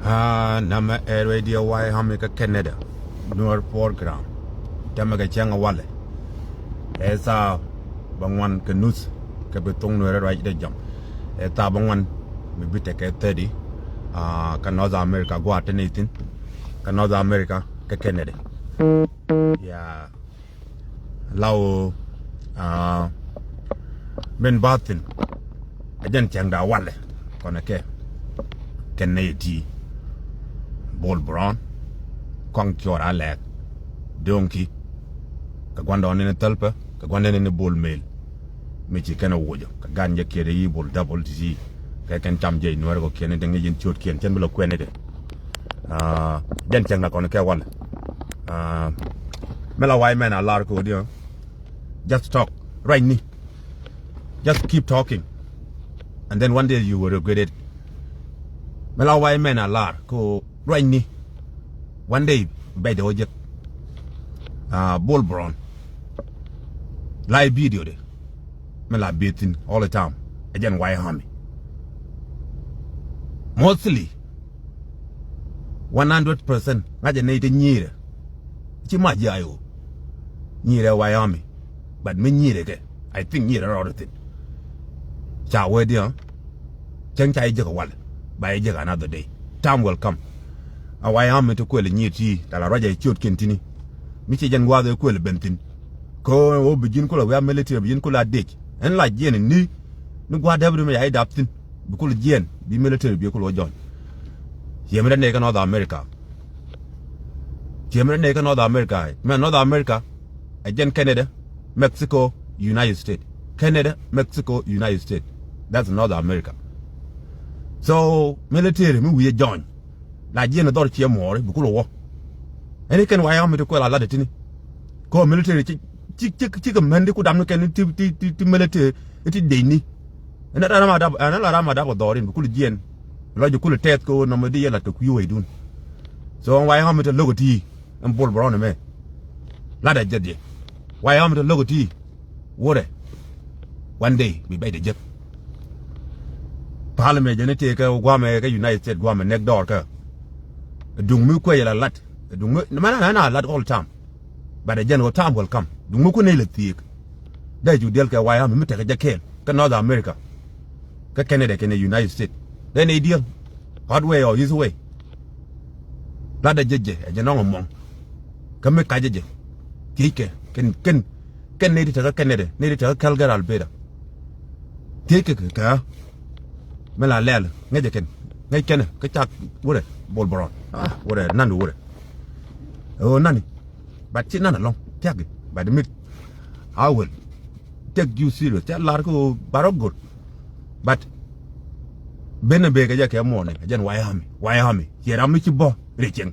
Nama radio why hamika Canada nor foreground tamaga changa wale esa bangwan kanus ka betong no right de jam eta bangwan mi bite ka 30 ka North America go atenitin ka North America ka Canada ya law ben batin ajan changa wale kona ke Canada Bol Brown Kong Chora Lek Donkey Kagwanda in a tulpa Kagwanda in a bull mail Michi Kana Wojo Kaganja Kiri Bull Double Z Kakan Tam J Nuergo Kennedy in Chut Ken Temple of Quenedy Denchanga Konaka one Mela white man a larko dear just talk right knee just keep talking and then one day you will regret it Mela white man a larko right ni one day by the object Bull Brown live video de me la beating all the time again why harm mostly 100% ngaje ne nyire chi ma jayo nyire why harm but me nyire ke I think nyire all the thing cha we dia chen chai je ko wal by je another day time will come awai am to kwele nyiti tala raja chot kentini miche jangwa de kwele bentin ko o begin ko la military begin ko la dek en la jen ni gwa dabru me ay daptin bu ko jen bi military bi ko lo jon yemre ne ka North America yemre ne ka North America me North America again Canada Mexico United States Canada Mexico United States that's North America so military me we join la jena dor chi amore bu kulo wo ene ken waya am to ko la de tini ko military ci ko mende ku dam ken ti military ti de ni ena la ma da ko dorin bu kulo jen lo ju kulo tet ko no medi yela to ku yoy dun so waya am to logo ti am Bull Brown me la da jedje waya am to logo ti wore one day we bay de jet parliament jene te ka gwa me ka United States gwa me nek dor ka dung mu ko yela lat dung na lat all time but the general time will come dung mu ko ne le tik da ju del ka waya mi te ka jakel ka North America ka Canada ka United States then a deal hard way or his way la da jeje e jeno ngom ka me ka jeje tike ken ne ta ka Canada ne ta ka Calgary Alberta tike ka me la lel ngeje ken ngay ken ka chak wure Bull Brown wure nandu wure oh nani but ci nana long tag by the mid I will take you serious tell la ko barogor but ben be ga jake mo ne jan why hami yera mi ci bo rechen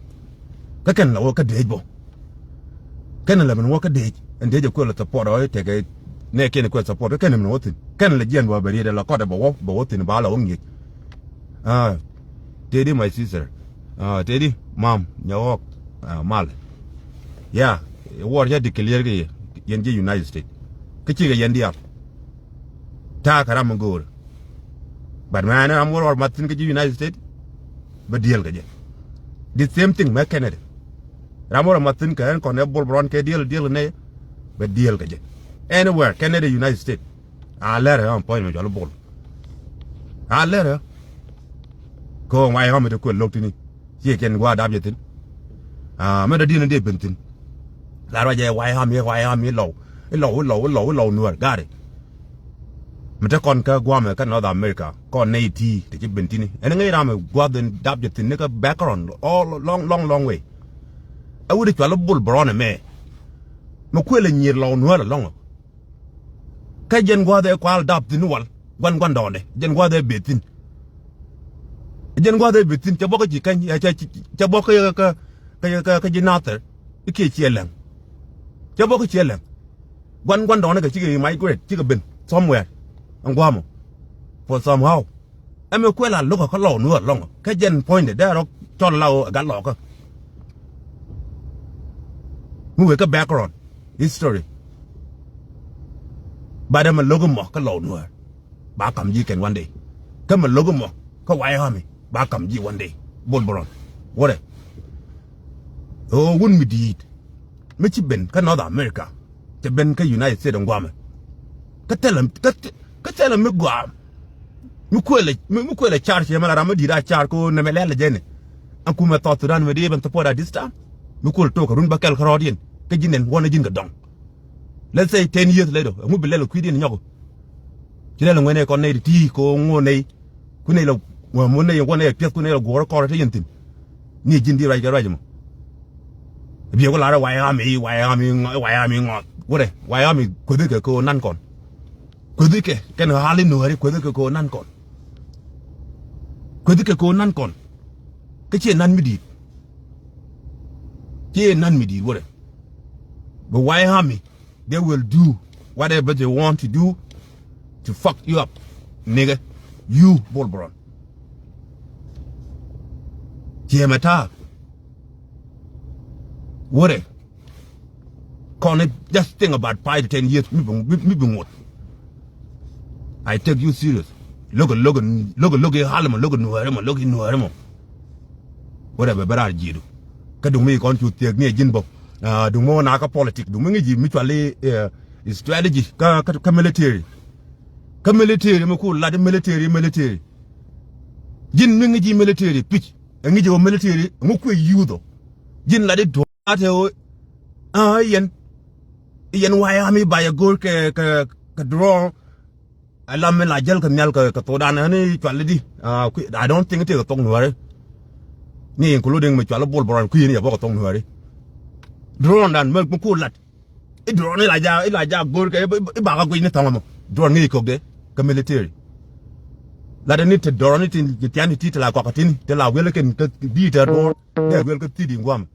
ka ken la wo ka dej bo ken la men wo ka dej ende je ko la support o te ga ne ken ko support ken men wotin ken la jen bo bari de la ko da bo wotin ba la wongi Teddy, my sister. Teddy, mom, Nyawok, Mal. Yeah, war ya declare Yendi United States. Kichiga Yendi up. Takaramagor. But man, I'm more or Martin United States. But deal again. The same thing, my Canada. Ramor Martin can Bull Brown deal ne, but deal again. Anywhere, Canada, United States. I'll let her on point with your ball. I'll let her. Ko why am to ko loktini ye ken gwa dab yetin me da dina de bentin la raja why am low nuer gare mete kon ka gwa me ka North America ko neiti te bentini en ngai ram gwa den dab yetin ne ka background all long way I would call Bull Brown me kwele nyir law nuer long ka jen gwa de kwal dab tin wal gwan donde jen gwa de betin jen gwa de bitin te boko ji kan ya te boko ka jinater ke chielen te boko chielen gwan don ga chi migrate chi ga ben somewhere angwamo for somehow ame kwela lo ka lo nu long ka jen point de ro to law ga lo ka mu ka background history ba ma logo mo ka lo nu ba kam ji ken one day ka ma logo mo ka why hami ba kam ji one day bolboron what oh wouldn't be deed Michi Ben ka North America te Ben ka United States ngwame ka tell him gwam mi kwele charge yamala ramadi da char ko na melele jene an kuma thought ran me de ban to poda this time mi kul to ko run bakel kharodien ka jinen wona jinga dong let's say 10 years later mu bilelo kwidin nyoko kilelo ngene ko ne ti ko ngone ku ne lo mo ne ngone pes ku ne lo gor ko te yentin ni jindi right mo bi ko lara Wyoming ngot wore Wyoming ko de ko nan kon ko de ke ken hali no hari ko de ko nan kon ko de ko nan kon ke che nan mi di wore but Wyoming they will do whatever they want to do to fuck you up, nigga. You, Bolbron. Kiamata. What? Can it just think about 5 to 10 years? I take you serious. Look at Harlem, look at Nuaremo. Whatever, but I do. Kadumi going to take me a jinbo. Do more naka politics. Do mutually strategy, military. Ka military mo ko la de military jin mi ngi military pitch ngi jo military mo ko yudo jin la de do ate o yen Wyoming ba ya gol ke draw ala me la jel ka nyal ka to dana ni twale di I don't think it tong nuare ni including me twale bolboran ku ni ya bo tong nuare draw dan mo ko lat I draw ni la ja gol ke ba ka ku ni tong mo draw ngi ko de military la de nit doron nit tiani titla ko katini te la wele ken di ta do de wel ko tidi ngwam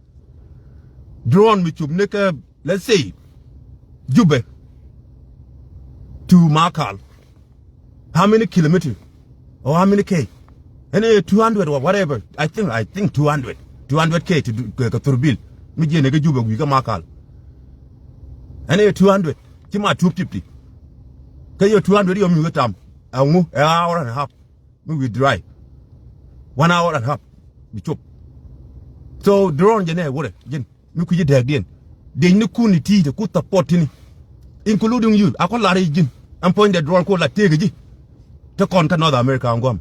drone mi chub ne ka let's say Jube to Markal how many kilometers or how many k any 200 or whatever I think 200k to Turbil mi je ne ga Jube wi ga Markal any 200 ti ma 250 Kayo 200 yom you tam an hour and a half we dry 1 hour and a half we chop so drone jene wore jen mi ku jide again de ni ku ni ti de ku support ni including you akon la re jin am point the drone ko la tege ji te kon ka North America ngom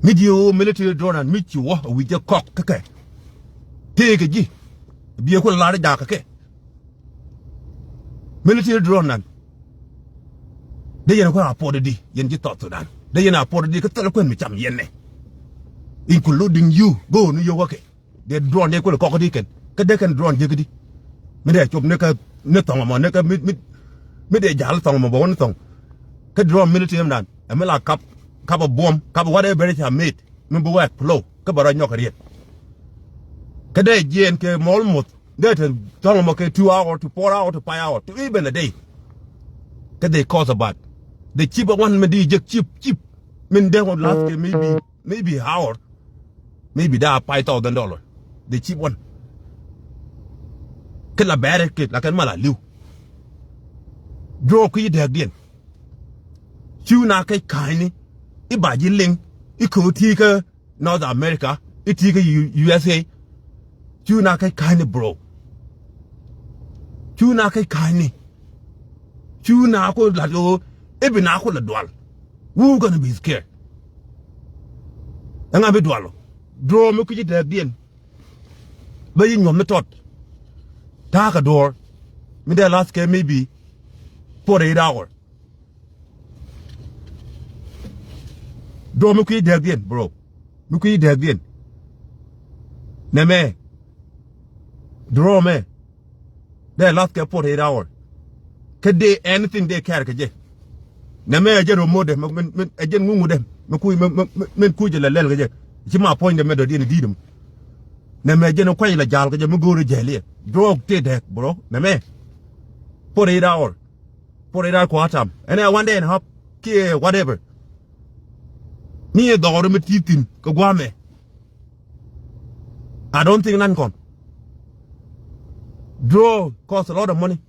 medio military drone and mi ci wo we je kok kake tege ji bi ko la re ja kake military drone nan de yen ko rapport di yen ji tot dan de yen rapport di ko tele ko mi cham yen ne including you go no yo wake de drone de ko ko di ken ka de ken drone je di mi de chop ne ka ne tong mo ne ka mi de jal tong mo bon tong ka drone military dan am la kap a bomb kap whatever it have made mi bo wa flow ka bara nyok riet ka de jen ke mol mot de tong mo ke 2 hours to 4 hours to 5 hours to even a day that they cause about the cheaper one maybe just cheap mean they would last maybe hour maybe that $5,000 the cheap one can la bad kid like mala liu draw ku de again chu na kai kaini I ba ji ling I ko ti ka North America I ti ka USA chu na kai kaini bro chu na kai kaini chu na ko la do e bi na ko la dwal who gonna be scared nga be dwalo draw me ku ji de bien ba yi nyom me tot ta ka door me de last ke maybe 48 hours draw me ku ji de bien bro me ku ji de bien na me draw me de last ke 48 hours ke de anything they care ke je na me je ro mode men ajen ngungu dem me ku men ku je la lel ke je ci ma point de me do di dum na me je no kwai la jal ke je me goru jeli drug te de bro na me 48 hours ko atam and I one day and hop ke whatever ni do ro me titin ko gwa me I don't think nan kon draw cost a lot of money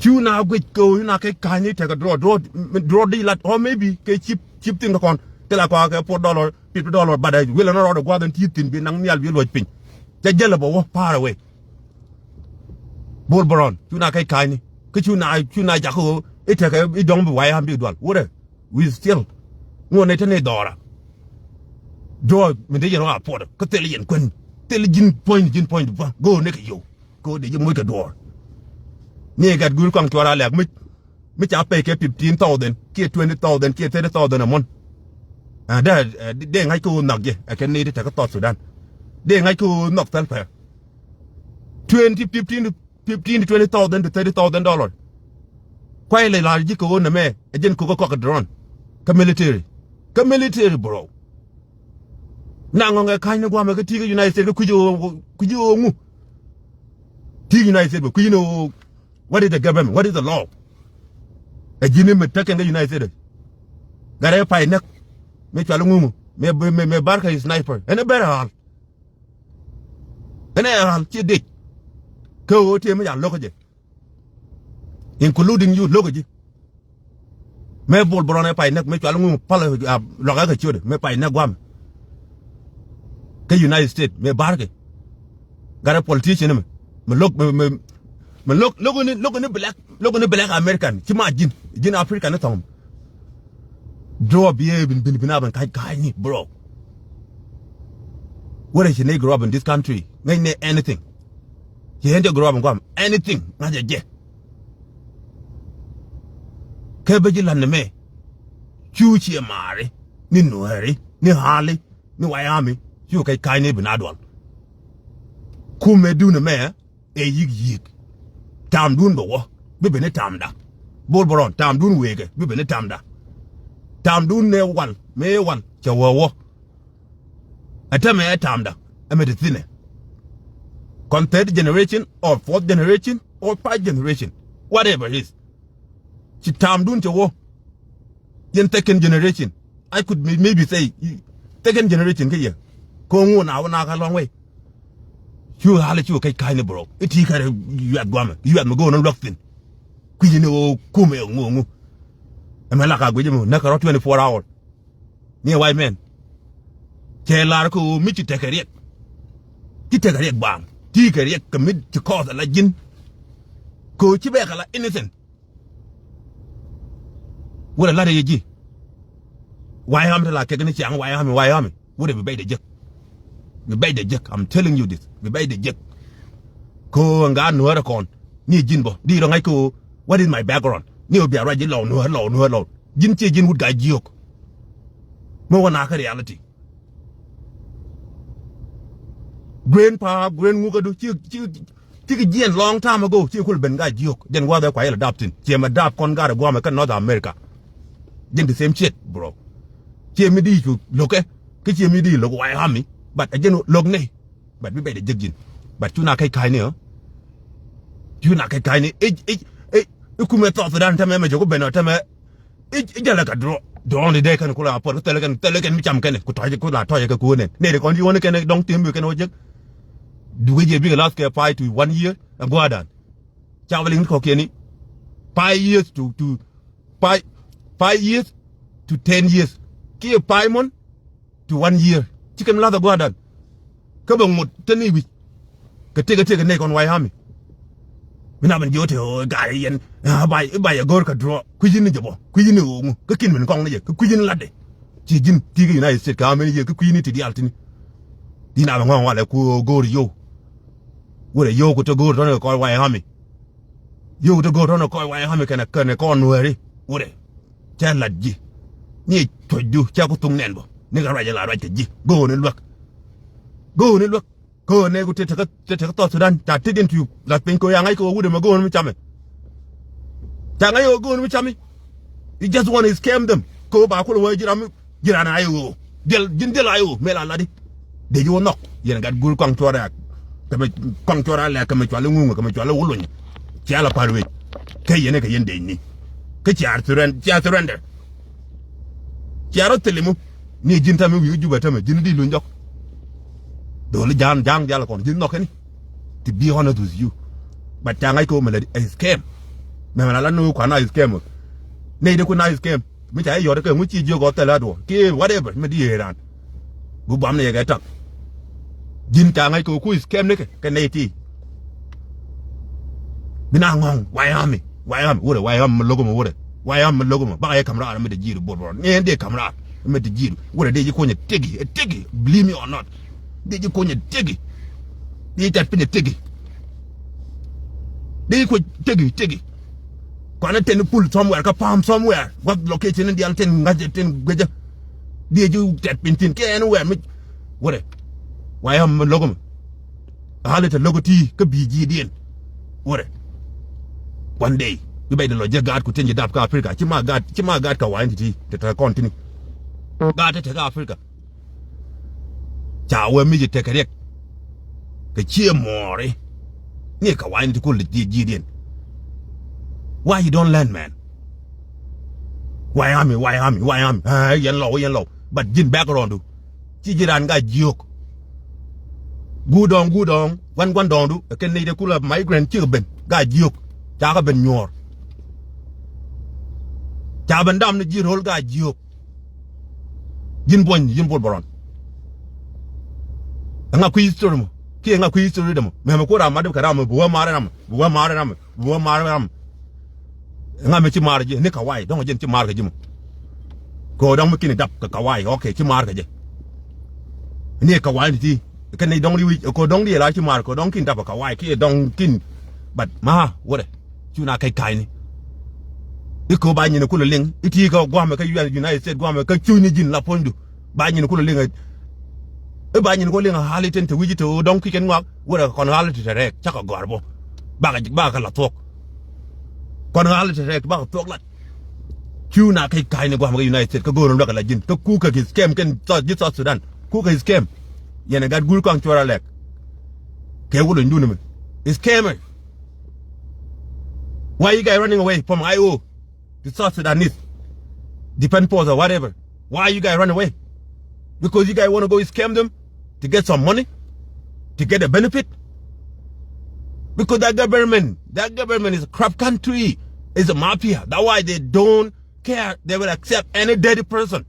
you na go you na ke kani take a draw di lat or maybe ke cheap thing kon te la ko ke $4 $50 bada wela no ro gwa dan tin bi nang nyal bi lo pin ja jela bo far away bol boron tuna kai kai ni ke tuna ja ko ite ka I dong bi wai ham bi dwal wore we still ngone te ne dora do me de yero apod ko tele yen kun tele jin point ba go ne ke yo ko de mo ka door ni gat gur kwang twara lek mi cha pe ke 15,000 ke 20,000 ke 30,000 a month da de ngai ko nak je a ken ni de ka to Sudan de ngai ko nok tal pa 15 to 20,000 to $30,000 kwai le la ji ko na me e jen ko ko drone ka military bro nango nga kanya gwa me ka tiga United States kujo ngu tiga United States ku know what is the government, what is the law e jini me take nga United States gare pay nak me chalu ngu me barka is sniper ene beral ci dik ko te me ya loko je including you loko je me bol brone pay nak me chalu ngu pala loga ka chode me pay nak gwam ke United States me barke gara politician me logo ni black American ci ma jin Africa na tom draw be bin aban kai ni bro what is you grow up in this country ngay anything you end grow up ngam anything na je ke be jilan me chuchi mare ni noere ni hali ni wayami you kai ni binadwal kume du na me e yig tam dun bo be ne tam da bol boron tam dun wege be ne tam da tam dun ne wal cha wo atame tam da amedicine con third generation or fourth generation or fifth generation whatever it is chi tam dun cha wo yen second generation I could maybe say second generation ke ye ko ngu na ka long way you hale you kai ni bro iti kare you at gwama you at go no locked ku you know kume ngu amela ka gwe na ka 24 hours ni white man ke lar ko mi ti tekariek bang ti kariek commit to cause la jin ko ci be kala innocent wala la de ji why am la ke ni ci ang why am would be bay de jek be bay de jek I'm telling you this be bay de jek ko nga no ra kon ni jin bo di ro ngai ko what is my background ni obi ara ji law no jin ci jin wut ga jiok mo wana ka reality grandpa ngu ga do ci jin long time ago ci kul ben ga jiok den wa da kwa ila adapting ci ma dap kon ga go ma kan North America den the same shit bro ci mi di ju loke ke ci mi di lo wa hami but again log ne but bi bay de jek jin but tuna kai ne tuna kai ne ku me to dan tame me jogo beno tame jala ka do on de kan kula por tele kan mi cham kan ku toje ku la toje ka ku ne de kon di won ken dong tim bi kan o jek du je bi last ke 5 to 1 year gwadan chawling ko keni 5 years to 5 years to 10 years ki 5 month to 1 year chicken la da gwadan ka bang mut tani bi ka tega ne kon wai hami mina ban jote o ga yen ba ya gor ka draw ku yin jabo ku yin o ka kin min kong ne ka ku yin ladde ci jin tiga United States ka men ye ka ku yin ti di altini dina ba ngwa wala ku gor yo wala yo ku to gor don ko wai hami yo to gor don ko wai hami kana ko nuere wure cha ladji ni toju cha ku tung nen bo ni ga raja la raja ji go ne lwak ko ne ku te to Sudan ta tidin tu la pen ko yang ai ko wude ma go mi chame ta ngai o go mi chame you just want to scam them ko ba ko wo jirana ayo del ayo mela ladi de yo nok yen gat gul kwang tora kama kwang tora la kama chwala ngungu kama chwala wulunya ci ala parwe kay yene ka yende ni ka ci surrender ci aro telemu ni jinta mi wi juba tama jindi lu njok do le jang jala kon jin nokani to be honest with you but tanga ko mala scam me mala no ko na scam ne de ko na scam mi cha yo ke mu chi jo go te la do ke whatever mi di ran bu bam ne ga tak jin ta ngai ko ku scam ne ke ne ti bina ngong Wyoming Wyoming logo mo wore Wyoming logo mo ba ya kamera mi de jiru bo ne de kamera mi de jiru wore de ji ko ne tegi believe me or not de ji ko ne tegi de ta pine tegi de ko tegi kwana ten pull somewhere ka palm somewhere what location in the alten ngaje ten gaja de ju tet pintin ke anywhere mi wore Wyoming logo mo halete logo ti ka biji dien wore one day we by the lodge guard ku tenje dap ka Africa chima guard ka wine ti te continue guard te ka Africa cha we mi te kerek ke chie more ni ka wine ti ku le ji why you don't learn man Wyoming yen low but jin background du ci jiran ga jiok gudong wan dong du ken ne de kula migrant ci ben ga jiok cha ka ben nyor cha ben dam ne jirol ga jiok jin bol boron nga ku history mo ki nga ku history dem me ko ra ma de kara mo buwa mare nam nga me ci mar je ne ka wai dong jen ci mar ga jim ko dong mo kini dap ka wai okay ci mar ga je ne ka wai ti ken ne dong ri ko dong ri la ci mar ko dong kin dap ka wai ki dong kin but ma wore chuna kai ni iko ba nyine kula ling iti ka gwa me ka United States gwa me ka chuni jin la pondu ba nyine kula ling e ba nyine ko ling hali ten te wiji to don ki ken ngwa wora kon hali te rek chaka gorbo ba ka la tok kon hali te rek ba tok la chuna kai ni gwa me ka United States ka goron la jin ka ku ka scam ken South Sudan ku ka scam yene gad gul kan chora lek ke wulo ndunu me scammer. Why are you guys running away from IO, the South Sudanese, Defense Force or whatever? Why are you guys running away? Because you guys want to go scam them to get some money, to get a benefit? Because that government is a crap country, is a mafia. That's why they don't care. They will accept any dirty person,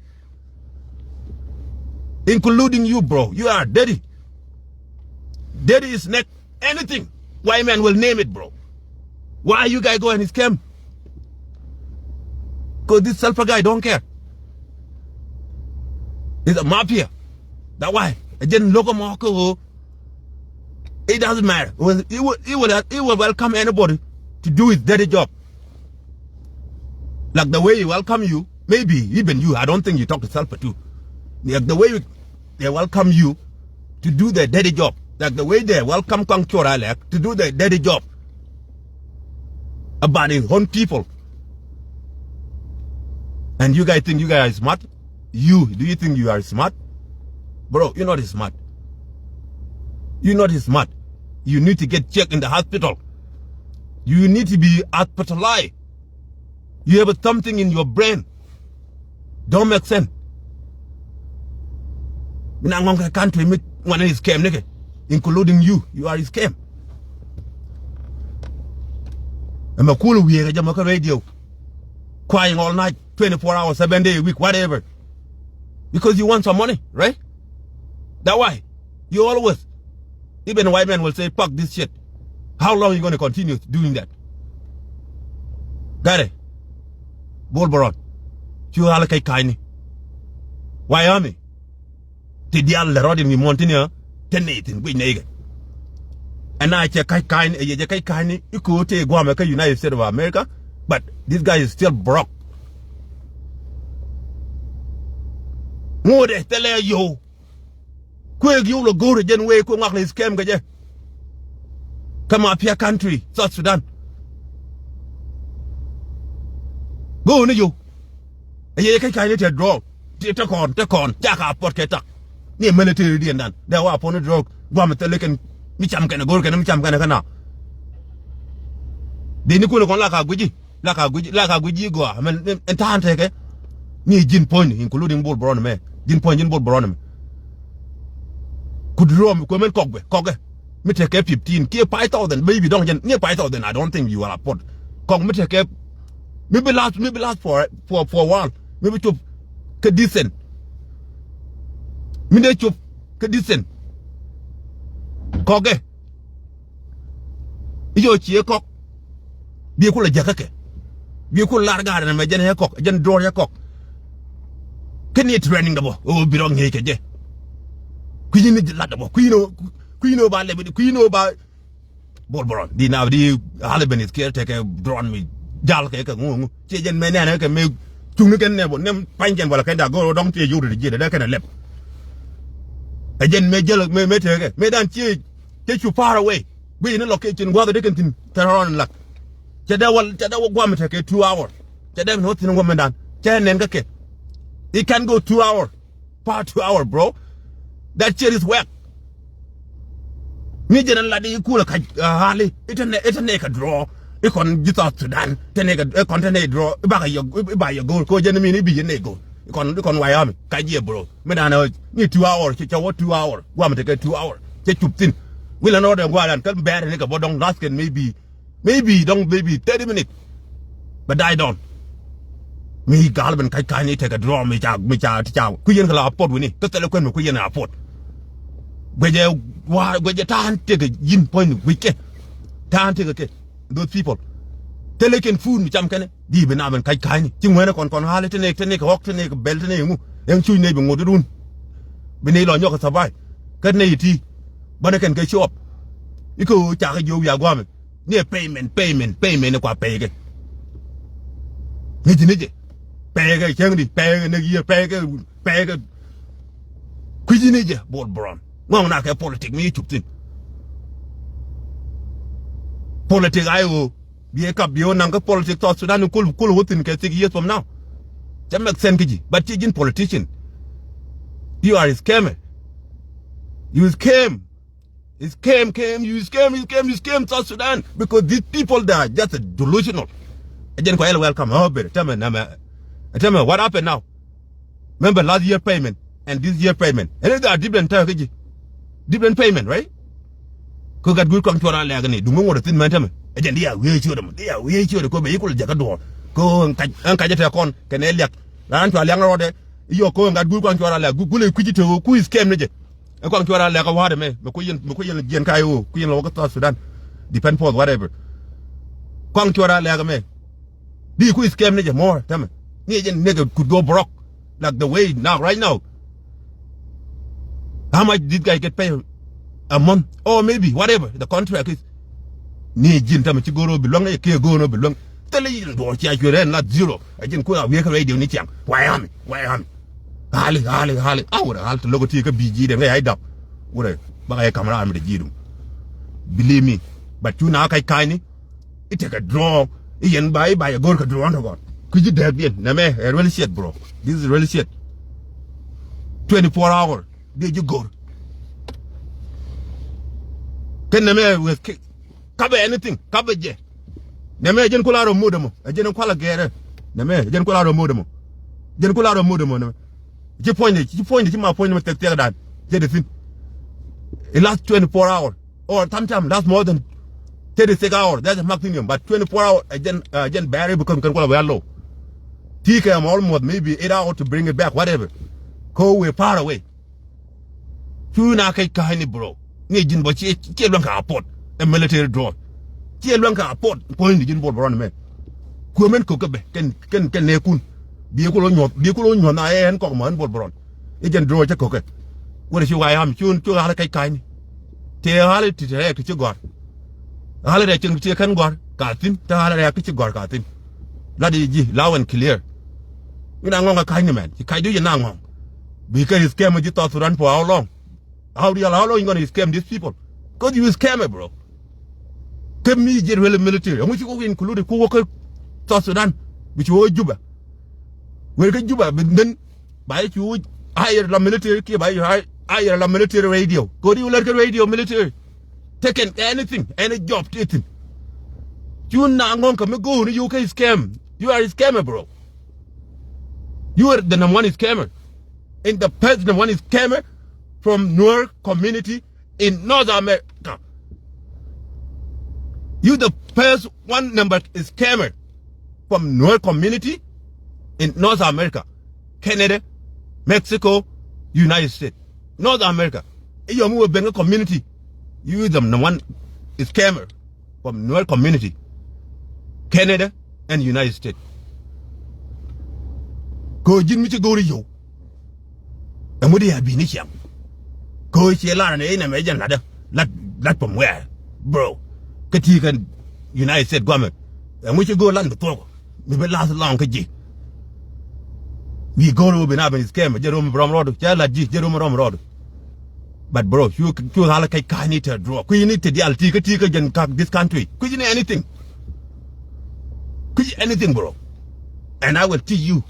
including you, bro. You are dirty. Dirty is next. Anything. White man will name it, bro. Why you guys go and scam? Because this sulfur guy don't care. It's a mafia. That's why. It didn't look a it doesn't matter. He will welcome anybody to do his dirty job. Like the way he welcome you, maybe even you, I don't think you talk to sulfur too. Like the way they welcome you to do their dirty job. Like the way they welcome Kang Choralek to do their dirty job. About his own people. And you guys think you guys are smart? Do you think you are smart? Bro, you're not smart. You're not smart. You need to get checked in the hospital. You need to be hospitalized. You have something in your brain. Don't make sense. Country one is scam, including you. You are a scam. I'm a cool weird Jamaica radio. Crying all night, 24 hours, 7 days a week, whatever. Because you want some money, right? That's why. You always, even a white man will say, fuck this shit. How long are you going to continue doing that? Got it? Bolboron. You halakai kaini. Wyoming. Tidial the rod in the mountain, 10-8 with nigga. And I check kind, you could take Guamaka, United States of America, but this guy is still broke. More they tell you. Quick, you will go to Genway, Kumakli scam gaje. Come up here, country, South Sudan. Go on you. And you can kind of draw. Take on, Jacka Porketa. Near military and done. They were upon a drug, Guamatelican. Micham kana gor kana micham kana de ni ko le kon la ka guji go men entante ke ni jin point including ball brown me jin point brown me could rom ko men kogbe me take 15 ke 5000 maybe don't get near 5000 I don't think you will afford kog me take maybe last for a while me bi chop ke disen mi de chop ke disen koge yo chi kok bi ko la jakake bi ko larga na me jen he kok jen dor he kok keni training dabo o bi rong ke je ku yini la dabo ku yino ba le ku yino ba bol di na di Albany care take drone mi jal ke ngu ci jen me ne ke me tung ken ne bo nem panjen wala kay da go dong te yuru di da ken lep a jen me jel me te me dan ci too far away we in location wa de ken tin taron lak ca da gwam te ke 2 hours ca da no tin ngom dan ca nen ka ke it can go 2 hours per 2 hours bro that shit is whack mi jenen la di kula ka hali itane ka draw ikon jita Sudan tene ka kontene draw ba ya go ko jeni mi ni bi ne go ikon wayami ka je bro me da na ni 2 hours cha 2 hours wa me take 2 hours cha chuptin wila no de gwalan kan bear ne ka bodong last can maybe don't maybe 30 minutes but I don't mi galben kai ni take a draw mi cha ku yen ka la pot wini ka tele ko ku yen a pot gweje tan tege yin point wike tan tege ke those people tele ken food mi cham kene di be na ben kai ni ci ngene kon hale tene ko hok tene ko bel tene ngu en chuy ne be ngodun be ne lo nyoko sabai kat ne yiti bana ken ke shop iko cha ga yo ya gwame ne payment ko pay ke ni pay ke cheng di pay ne ye pay ke kujini je bol bron ngong na ke politik mi chuptin politik ayo bi ka bi on nga politik to Sudan kul wutin ke 6 years from now that makes sense kiji but you politician you are a scammer you scam South Sudan because these people that are just delusional again ko welcome tell me what happened now remember last year payment and this year payment and they are different time kiji different payment, right? Ko gat gul kom tora lega ni dungo ngoro tin mantame ejen dia we chiodem ko be yikul jaga do ko an kajete kon kene lek ran to leng rode yo ko gat gul kom tora lega gule kujite ku scam ne je e kom tora lega wade me ko yen jen kayo ku yen lo ko Sudan depend for whatever kom tora lega me di ku scam ne je more tame ni jen nigga could go broke like the way now right now. How much did guy get paid a month or maybe whatever the contract is? Ni jin tam ci goro belong e ke go no belong tele yin do ci ajure not zero ajin ko we ka radio ni tiang wayami hali awra hal to logo ti ka biji de ngay dab wure ba ay camera am de jidum believe me but you na kai ni it take a draw yen bay gor ka draw no ku ji de bien na me really shit bro this is really shit 24 hours did you go can me with cover anything cover je na me jen kula ro modemo jen kula gere na me jen kula ro modemo na je point ji ma point me tek dan je de thing it lasts 24 hours or sometimes that's more than 36 hours that's a maximum but 24 hours jen barry because can kula well low take almost maybe 8 hours to bring it back whatever go we far away tu na kai ni bro ni jin bo ci lon ka port a military draw ci lon ka port point jin bol bron men ko men ko be ken ne kun bi ko lo nyot na en ko man bol bron e jen draw ca ko ke wala ci way am ci hala kai ni te hala ti te ci gor hala de ci kan gor ka tin ta hala de ci gor ka tin la di ji lawan clear ina ngonga kai ni man ci kai du na ngong because scam ji to Sudan for how long how long you gonna scam these people? Because you scam it, bro. Come me get really military. I'm going to go include the worker South Sudan, which you Juba. Where can Juba? But then by you hire the military, by you hire the military radio. Go to like a radio military. Taking anything, any job, taking. You not going to go to UK scam. You are a scammer, bro. You are the number one scammer. And the president one is scammer from Nuer community in North America. You the first one number is scammer from Nuer community in North America, Canada, Mexico, United States. North America. You move a community. You them the one is scammer from North community. Canada and United States. Go jin mi ci go yo. Amudi ya bi ni ci am. Go ci la na ina me jan lat from where? Bro. Kati kan United States government. Amu ci go land to. Mi be last long ka ji. We go to be na ben scam Jerome from road. Chala ji Jerome from road. But bro, you hala kai ka need to draw. Ku need to deal tika jan this country. Ku you anything. Ku anything bro. And I will teach you.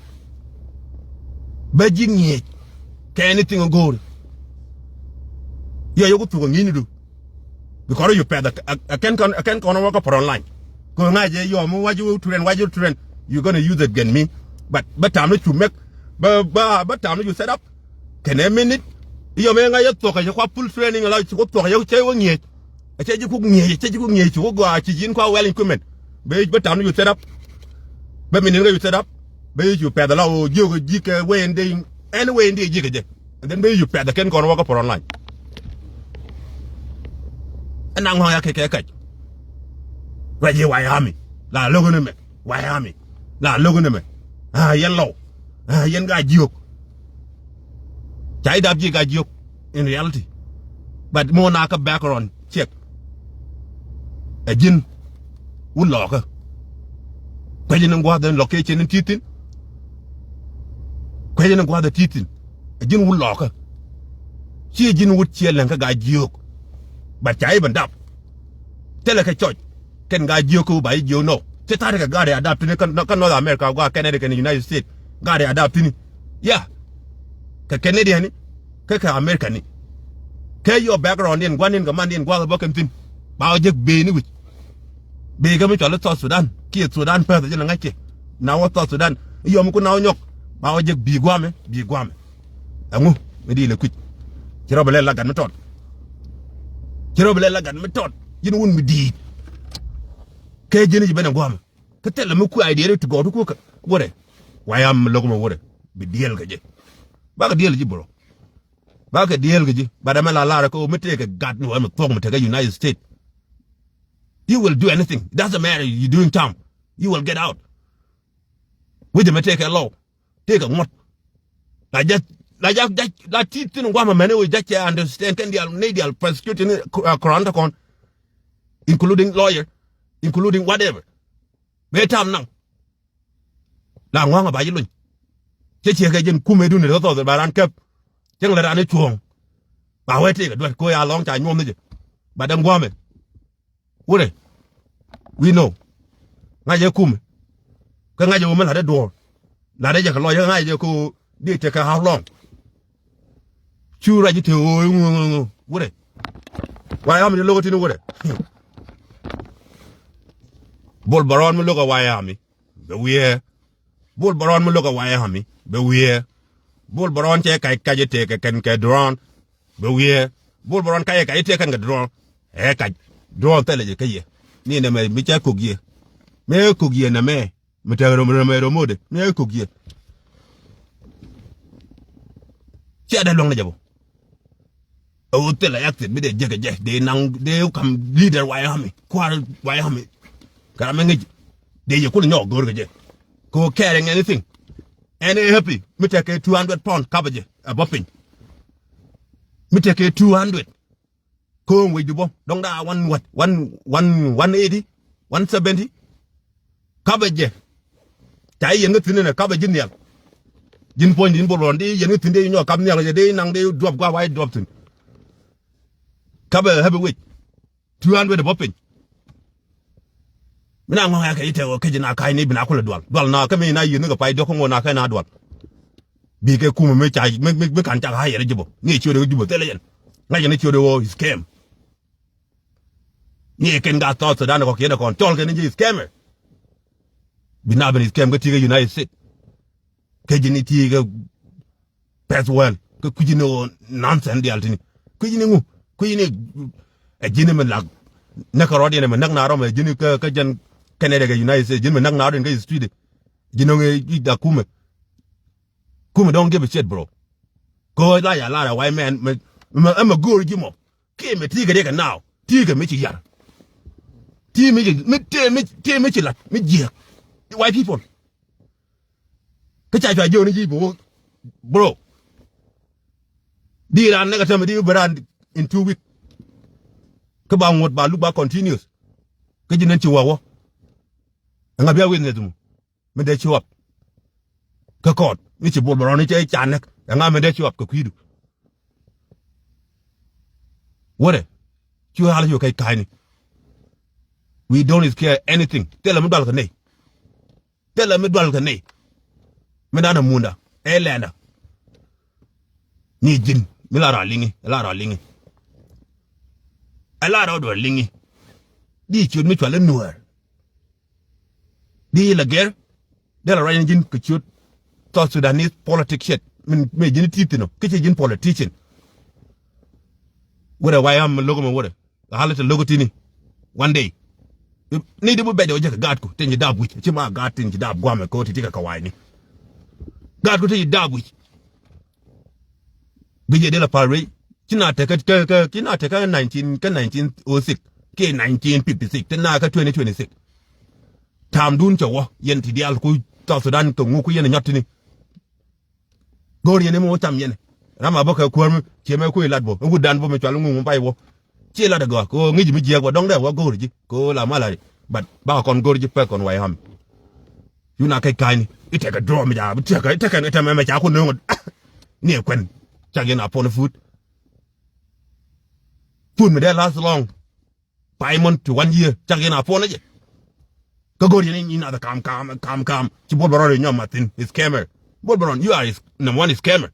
Beijing ye. Can anything go? Yeah, you go to do. Because you pay the I can't work up online. Go na je you why you train. You're gonna use it against me. But time to make but time you set up. Can I minute? You may not talk as you full training allowed to go to your chair. I said you cook me, you go out to well equipment. But time you set up. But me you set up. But you pay the law, you jig away and day anyway in the jig. And then you pay the can go work up online. And now I can't catch. Why you Wyoming? La Logan, Wyoming. La Logan, yellow. Yen got you. Tied up, you got you in reality. But more knock a background check. A gin would lock her. Question and what the location and teething. Question and what the teething. A gin would lock her. She gin would chill and a guy joke. But I even up. Tell like a church. Can guy joke by you know. Tetatica got adapted to North America, Canada, and the United States. Got adapted. Yeah. Canadian, American. Carry your background in one in command in Guadalupe. Bawjek Beni which Begami to South Sudan, Kiet Sudan, President. Now what South Sudan? You am now yok. Bawjek Biguame. Amu, Medina quit. Jerobele Lagan method. Jerobele Lagan method. You wouldn't be deed. Kajin Benaguam. Tell a muku idea to go to cook. What? Why am Logoma water? Be deal gaje. Back a deal, bro. Back a deal, but I'm a Lara, me take a god no, I'm a talk to the United States. You will do anything. It doesn't matter. You're doing time. You will get out. With them, take a law. Take a what? Like that teeth in one man with that understand can the prosecuting Corantacon, including lawyer, including whatever. Wait time now. Lang wang about you. Cheche gajen kume du ne to the baran kep jeng la ran chuong ba we ti ga ko ya long cha nyom ne ba dang gwame wure we know nga je kume ka nga je mo la de do la de ka lo ya nga je ko di te ka how long chu ra ji te o wure wa ya mi lo ti ni wure bol baron mo lo ga wa ya mi be we bol baron mo lo ga wa ya mi be we bol baron che kai kaje te kan ke drone be we bol baron kai te kan ga drone ka drone tele je kaye ni ne me mi cha kugie me kugie na me mutaro me mode me kugie cha da long na jabo o tele acted bi de je de nang de kam leader Wyoming kwar Wyoming kara me ngi de je ko nyo gor ga je ko carrying anything. And happy, me take a 200 pound cabbage, a bopping. Me take a 200. Come with you, don't that 180, 170. Cabbage. Tai yen nothing in a cabbage in there. Jin point in Burundi, you need in your company a day, and they drop go white dropped in. Cabbage heavyweight. 200 a bopping. Mina ngo ya ka ite o kejina kai ni bina kula dwal na ka me na yi nga pai do ko na ka na dwal bi ke kuma me cha me kan ta ha yere jibo ni chi o jibo tele yen nga je ni chi o scam ni ken ga to so dan ko ke na kon tol ke ni scammer bina ben scam ga ti ga United States kejini ti ga pass well ko kujino nonsense di altini kujini ngu kujini e jini me lag na ka rodi ne me nak na ro me jini ka jan Canada ga United States jin me nak na do ga street jinong da kume don't give a shit, bro. Go like a lot of white man. I'm a good Jimo. Came a tiger now. Tiger Mitchy Yar. Me white people. Kachai Joni Jibo, bro. Dear, I never tell me brand in 2 weeks. Kabang what Baluba continues. Kajin Chihuahua. And I'll be a witness. Me they show up. Kakot, Mitchy Bolbaroni Chanek, and I'm a dead show up Kakidu. What? You are you kind. We don't scare anything. Tell them Dalkane. Tell them Dalkane. Medana Munda, Elena. Nijin, Milara Lingy, a lot of Lingy. A lot of Lingy. These should mutual nowhere. The Lager, they're arranging could shoot South Sudanese politics shit. Me genitino, kitchen politician. What a why I'm a logo water. A hallet logotini. One day. Need to bet your guard go, then you dab with Chima got in Jidab Guam go to take a kawaii. God go to your dab with Bija de la Parry, China take a 1906, K 1956, the Naka 2026. Tam Dun Chawa, Yenti the Alku, South Sudan to Mukuyan and Yotini. Gorian and Motam Ramaboka Quorm, Chemako Ladbo, and would done for me to Alum by war. Chilla the go, go, Niji Mijia, don't there, what Gorgi, go la Malay, but back on Gorgi Peck on Wyham. You not kind, you take a draw me down, take a time, I could know near Quen, chugging upon the foot. Put me there last long. 5 months to 1 year, chugging upon it. Go in other calm. Chibobaron, your Martin, his scammer. Bobaron, you are his number one scammer.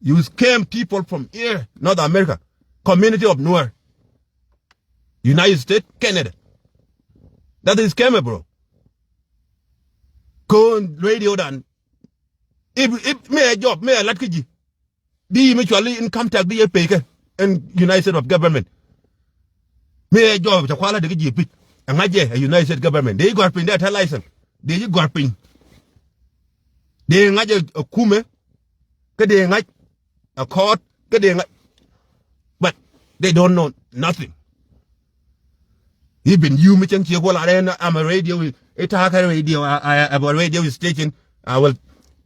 You scam people from here, North America. Community of nowhere. United States, Canada. That is scammer, bro. Go on radio dan. If me a job, me a latkiji. Be mutually in contact be a paker and United States of government. Me a job to quality the GP. And I a United States government. They got pin that license. They got pin. They ngaj a kume. Kade ngaj a court. Kade ngaj. But they don't know nothing. Even you, I'm a radio, a radio, I have a radio station. I will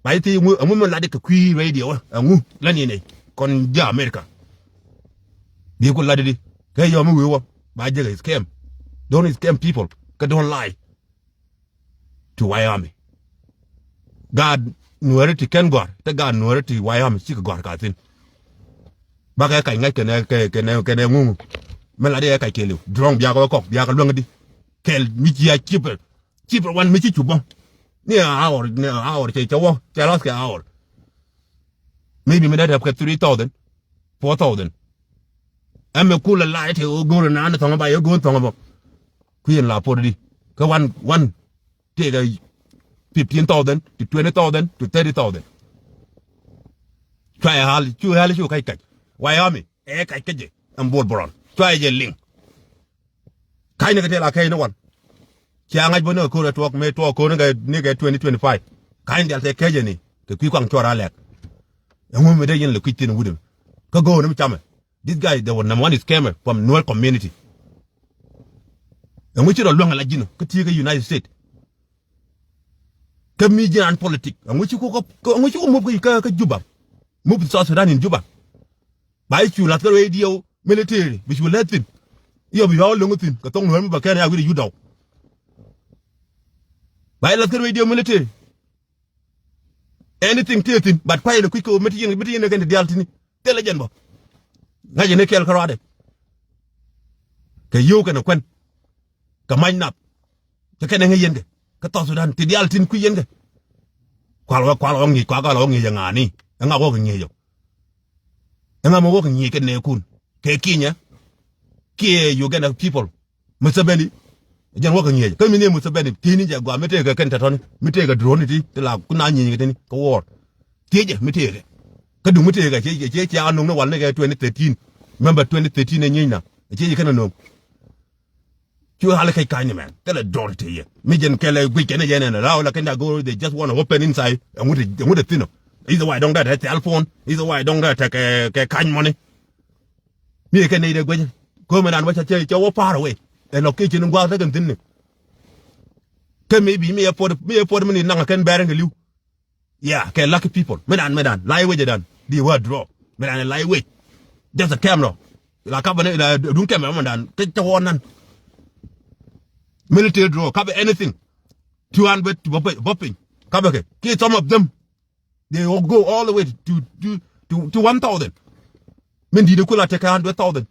buy the woman like a queer radio, and Lanine, con Ja America. Be good lady, hey, your movie, by the scam. Don't scam people, don't lie to Wyoming. God, no, to Ken God, the God, no, to Wyoming, she got Catherine. But I can Melody, I kill you. Drunk Biago cock, Biago Lungadi. Kel Michia cheaper one Michichuba. Near hour, take a walk, Jalaska hour. Maybe me that have got 3,000, 4,000. I'm a cooler light, he'll go and another by your good tongue about Queen La Porty. Go one, take a 15,000 to 20,000 to 30,000. Try a hall, 2 halls you kite. Wyoming, Ekaji, and Bolboron. Try your link. Kind of tell a kind of one. Chiang I bono could talk me to a corner nigger 2025. Kind of take Kajani, the quick on Choralek. And when we day in the kitchen with him. Go no chama. This guy, there was number one scammer from Noel community. And we should have long like you know, Katiga United States. Comedian and politics. And which you go up, which you move Juba. Move to South Sudan in Juba. By you, like the radio. Military, which will let him. You'll be all long with him. Don't remember, can I with you down? By the radio military. Anything till him, but quite a quick meeting again the Altini. Tell a general. Najan Karade. You can acquaint. Come up. The Kenny Yenge. Katosudan, the Altin Kuyenge. Qualongi, Quagalongi, Yangani, and I'm walking here. And I'm walking here, Nekun. Kenya, you get people. Mr. Benny, Jan walking here. Come in, Mr. Benny, teenager, go, me take a Kenton, me take a drone, the la Kunani, war. Teja, me take it. Kadu Mutega, I know one nigga 2013. Remember 2013 and Yena, a Jay can know. You are like a kind man. Tell a door to you. Mijan Keller, we can again and allow like go. They just want to open inside and with a thinner. Either why I don't get a telephone. Either why I don't get a kind money. Me can need a good come and watch a church far away. And occasion and go out and thin. Can maybe me afford me now can bear you. Yeah, can lucky people. Medan, lie with it done. The word draw. Medan lie with. Just a camera. Like a don't camera man. Take the one. Military draw, cover anything. 200 to bopping. Cover get some of them. They will go all the way to 1,000. Mindy the could take 100,000.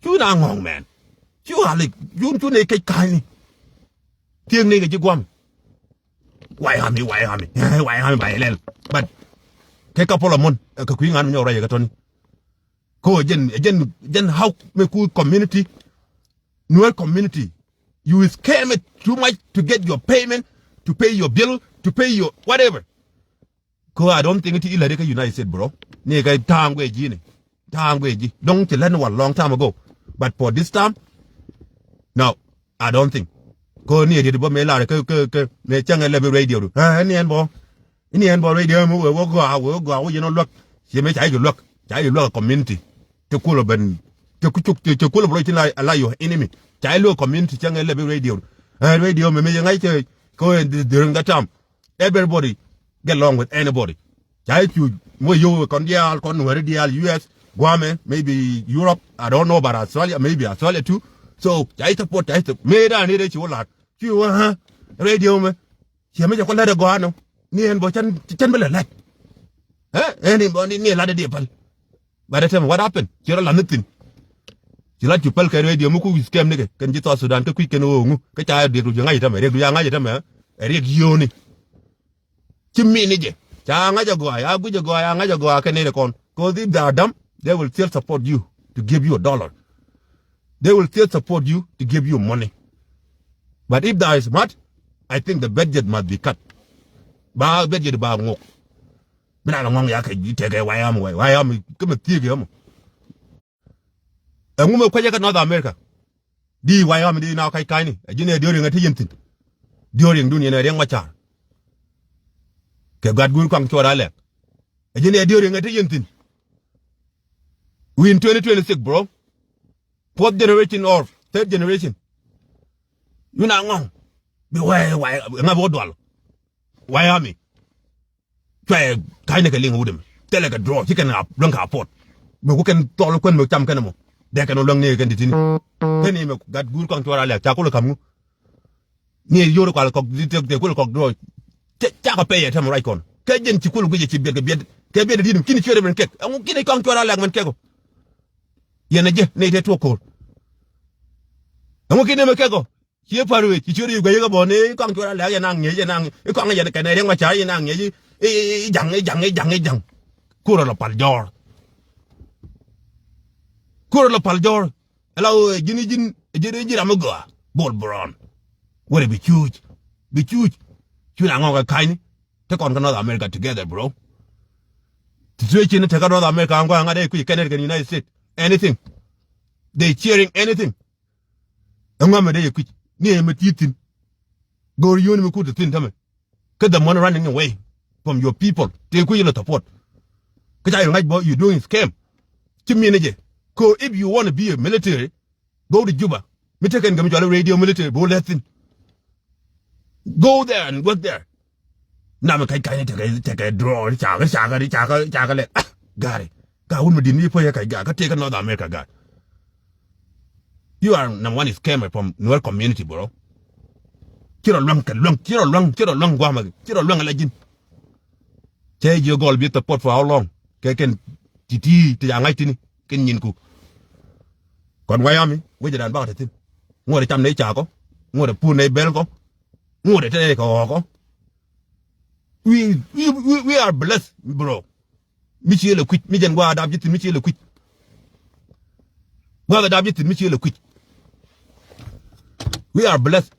You not wrong, man. You are like you to make it kindly. Team nigga you go. Why harm me? Why harm by Lel? But take a couple of months, a queen on your right, Tony. Go again, how me cool community. New community, you scam it too much to get your payment, to pay your bill, to pay your whatever. Cause I don't think it's illegal United States, bro. Nigga, time way, don't tell anyone long time ago. But for this time, no, I don't think. Cause near the bomb, me chang level radio. Any and bo radio, we'll go, you know, look. She may try to look community to cool up and to collaborate allow your enemy. Child community channel level radio. Radio me go during that time. Everybody get along with anybody. Child you con US, Guam, maybe Europe, I don't know about Australia, maybe Australia too. So I support me da need it you lot. You radio me. She make a let go no. Ni and bochan bela let. Anybody near ladder people. By the time what happened? You're nothing. You like to pelk radio muku scam nigga can just Sudan to quick and oh kaya de ruanga itama regulanga itama regioni chimmi nije changa jagoa ya gujagoa ya ngajagoa kanene kon cause if they are dumb they will still support you to give you $1. They will still support you to give you money. But if they are smart, I think the budget must be cut. Ba budget ba ngok bina ngong ya ka take why am come tigam. A woman quite North America. Di Wyoming di now kai kaini. A junior during a tintin. During Dunia and Macha. God good come to a junior during a tintin. We in 2026, bro. Fourth generation or third generation. You know wrong. Beware why Wyoming. Try kind of a link with him. Tell like a draw. He can drunk our port. But who can talk when we come canamo. They can no longer get it in. Then he got good control. Chacola Camu near Yoro cock, the cool cock draw. Chaka pay at him right on. Kajan Chikul Gigi bed, Kabed didn't finish your cake. I won't get a control like Mancago. Yanaja, native to a call. I won't get him a cago. Here, Paru, you should go bone, control like an ang, you can't get a Canadian Machayan, young. Kura Paljor. Kurla Paljor, allow Jinijin, Jiramuga, Ball Brown. Would it be huge? Be huge. You know, kind. Take on North America together, bro. To switch in, take North America, I'm going to Canada and United States. Anything. They cheering anything. I'm going to quit. Near me, eating. Go, you could think them. Cut the money running away from your people. Take you lot of support. Because I like what you're doing, scam. Community. So if you want to be a military, go to Juba. Me take and come to radio military, go lesson. Go there and work there. Now I can't take a draw, chaka, got it. God wouldn't be for your guy, take another America guy. You are number one is scammer from Nuer community, bro. Kiro long, guama, kiro long legend. Change your goal, be the pot for how long? Can titi to young lightning. Yinku. Con Wyoming, we did about it. More the time they chaco, more the Pune Belgo, more the Teleco. We are blessed, bro. Michel quit, Mijan Wad Abject, Michel quit. Well, the Abject, Michel quit. We are blessed.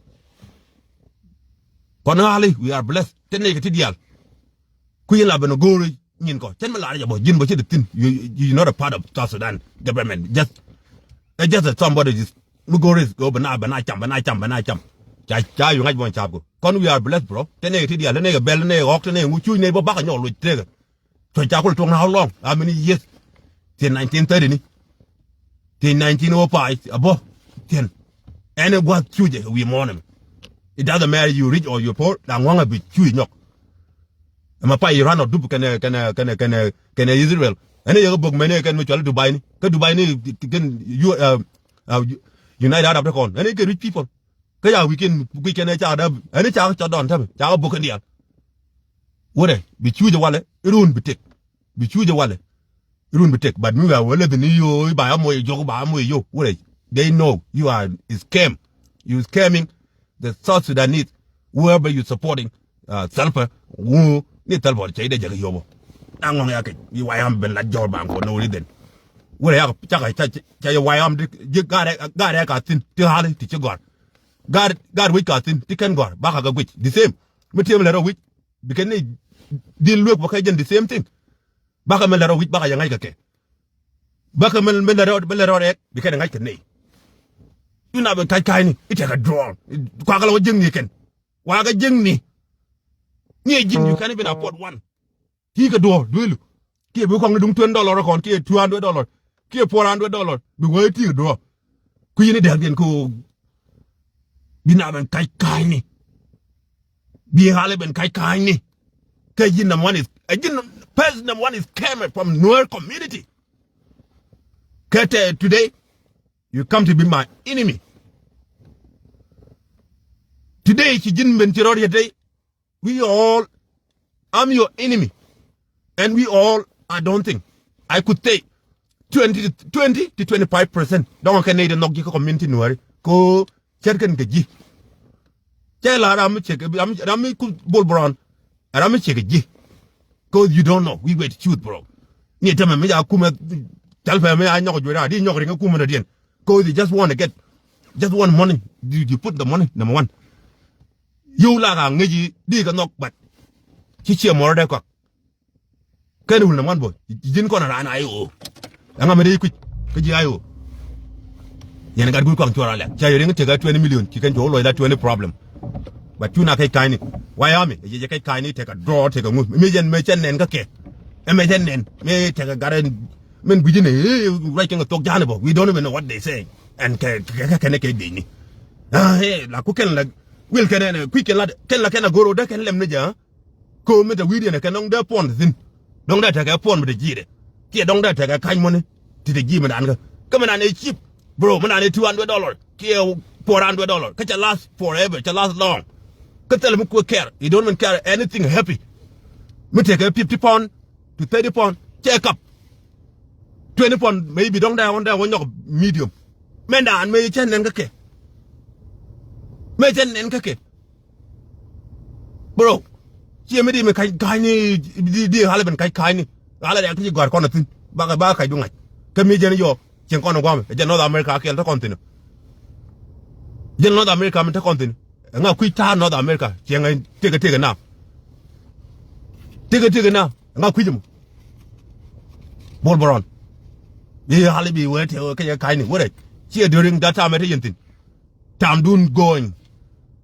Conali, we are blessed. Ten negative deal. Queen Labanogori. You're not a part of South Sudan government. Just It's just that somebody just go risk go bana cham. Cha you ngai bon chap go. Kon we are blessed bro. Tene ti dia le ne bel ne ok ne ngu chu ne bo ba ka nyo lu tege. So cha ko how long? How many years? Till 1930 ni. Till 1905 abo. Then any what chuje we mourn him. It doesn't matter you rich or you poor. Da ngwa bi chu nyok. Ma pa Iran or dubu kana Israel. Any yo bog mene kan me chwal Dubai ni. Ka Dubai ni kan you United Arab Emirates. Any rich people. Ka ya we can cha da any cha don tam. Cha bo kan dia. Wore bi chuje wale irun bitek. Bi chuje wale. Irun bitek but me wale the yo ba amoy jogo ba amoy yo. Wore they know you are scam. You scamming the South Sudanese whoever you supporting Salpa who ni talbot chay de jaga yobo. Angong yake you wayam ben la jor bang for no reason. Wore ya cha wayam gare ka tin ti hali ti chegor. God we ka tin ti ken gor ba ka gwich the same. Metiam lero wich because ni deal work ba kay the same thing. Ba ka lero wich ba ka yangay ka ke. Ba ka lero rek bi ka ngay ka nei. You na ben kai ni it take a draw. Kwa ka lo jeng ni ken. Wa ga jeng ni. Ni jin you can't even afford one. Ki ka do lu. Ki bu ko ngdum $20 kon ki $200. Ki $400. Bi wo ti do. Ku yini del gen ko bina ben kai ni. Bi hale ben kai ni. Ka yin number one is person number one is came from Nuer community. Kete today you come to be my enemy. Today kijin ben tirori day I'm your enemy. And we all, I don't think, I could take 20 to 25%. Don't Canadian knock you community no ko cherken gaji. Tell I'm check I'm bull brown and I'm check ji. Cause you don't know. We wait to shoot, bro. Ni tell me I come tell me I know you are didn't know ring come again. Cause you just want to get just want money. You put the money, number one. You like a ngi di ka knock but chichi more de ko kanu na man boy jin ko na ran ayo anga me de ku ji ayo yen ga gu ko ntora la cha yore ngi 20 million ki kan jo lo that 20 problem but you na kai kai ni why am je kai kai ni take a draw take a move me jen me chen nen ka ke e me jen nen me take a garen men bu jine writing a talk janabo we don't even know what they say and ka ne ke de ni hey la ku ken la will can quick la goro da ken lem ne ja ko me da widi ne kan da pon thin dong da ta ka pon me da jide ki dong da ta ka kan money ti de ji me dan ka me na ne cheap bro me na ne $200 ki $400 ka last forever ka last long ka tell me ko care you don't even care anything happy me take a 50 pound to 30 pound check up 20 pound maybe dong da on medium me dan me chen nen ka ke me chen nen ka ke bro chi me di me kai ni di hale ben kai ni hale ya ki gor kono tin ba kai dunga ka mi jen yo chen kono gwa me jen North America ke ta continent jen North America me ta continent nga ku ta North America chen tege na tege na nga ku jum bol boron di hale bi we te ke kai ni wore chi during that time te yentin tam dun going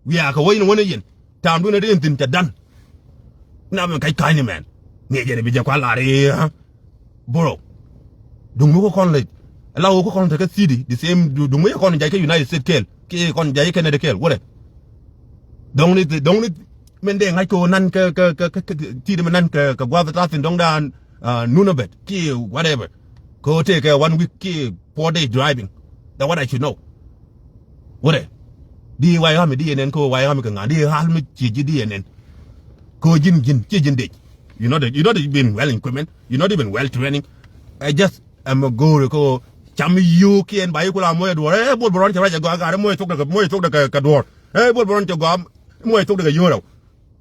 we are ka wayno wona yen tam dun de yentin ta dan na me kai ni man ni je bi je kwa la re bro dung mu ko kon le la ko kon ta ka sidi the same dung mu kon jay ke United States kel ki kon jay Canada kel wore dong ni men de ngai ko nan ka ti de nan ka gwa ta tin dong dan Nunavut ki whatever go take 1 week ki 4 day driving that what I should know wore di wai ha mi di enen ko wai ha mi ka ngadi ha mi ji di enen ko jin de you know you've been well equipment you're not even well training I just am a go ko cham yu ki en bai ko la mo do bol boron cha ga ga mo tok da ka do bol boron cha ga mo tok da yo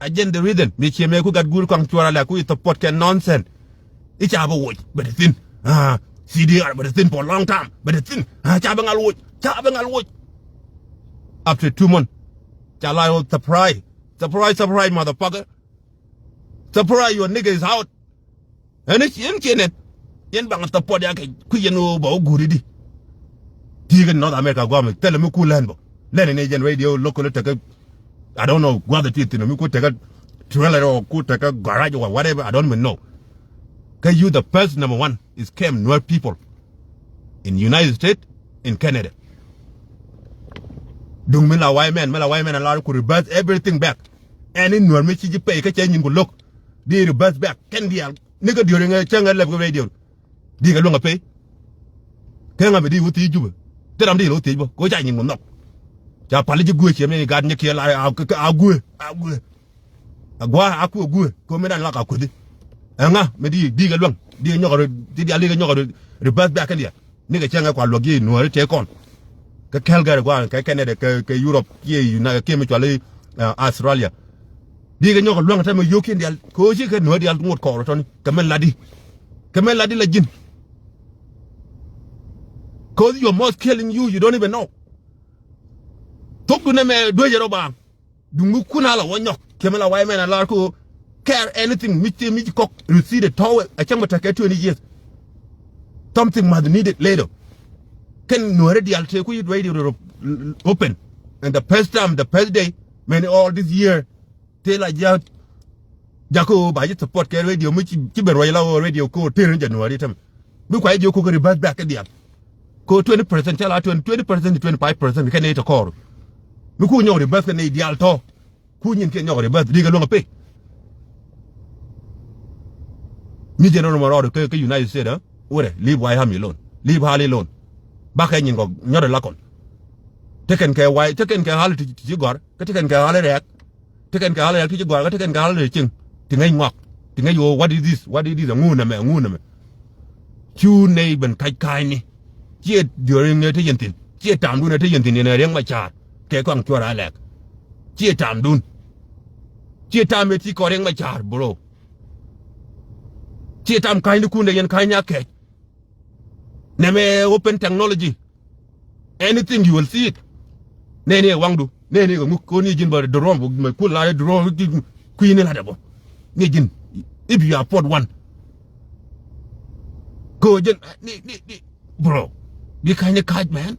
I just the reason mi che me ku gat gur kwang chora la ku support ken nonsense it cha ba wo but the thing CDR but the thing for a long time but the thing cha ba ngal wo after 2 months cha la surprise motherfucker. Surprise your nigga is out. And it's yen bang at the pod ku yen o ba guri di. Tiga North America government tell me cool land. Let an agent radio local take a I don't know what the teeth in me could take a trailer or could take a garage or whatever. I don't even know. Can you the first number one is came Nuer people in United States, in Canada. Dung Mila white man allowed to reverse everything back. And in Nuer Michi pay a change in good look. They reverse back. Can be a nigga during a channel level radio. Diga long a pay. Can I be with you? Tell them the little table. Go shining will knock. Ja paliji gue che me gad nyeke la agwe agwa aku gue ko me dan la ka kudi nga me di ga long di nyoro di ali ga nyoro reverse back and ya ni ga chenga kwa logi no re te kon ka Calgary gwa ka Canada ka Europe ki na ke me chwale Australia di ga nyoro long ta me yoki ndi ko ji ka no di al ngot ko ton ka men ladi la jin cause your mouth killing you don't even know. Talk to them, do your job. Dungu kunala wanyok. Kemela wayman and larko care anything. Michi cock receive the tower. I can't take 20 years. Something must need it later. Can no already I'll take you radio open. And the first time, the first day, when all this year, tell a judge Jaco by your support care radio, Michi Chiberoyla radio code 10 January. Look why you could reverse back at the end. Go 20%, tell her 20% to 25%, we can eat a call. We couldn't know the birth and the alto. Couldn't get the birth, dig along a pay. Me general Morado, United States, what? Leave Wyham alone. Leave Harley alone. Back in go, not a lock on. Taken care why, taken care Harley to you got, taken care Harley act, taken care Harley to you got, taken care Harley ching, Ting walk, Ting you, what is this? What is this? A moon. Two neighbor kind. Yet during a tayantin, yet I'm doing a tayantin in a young my child. Ke kwang chora lek chia tam dun chia tam eti koreng ma char bro chia tam kai ni kunde yen kai nya ke neme open technology anything you will see it nene wangdu nene go ko ni jin ba drone me kula drone queen la dabo ni jin if you afford one go jin ni bro bi kai ni kaj man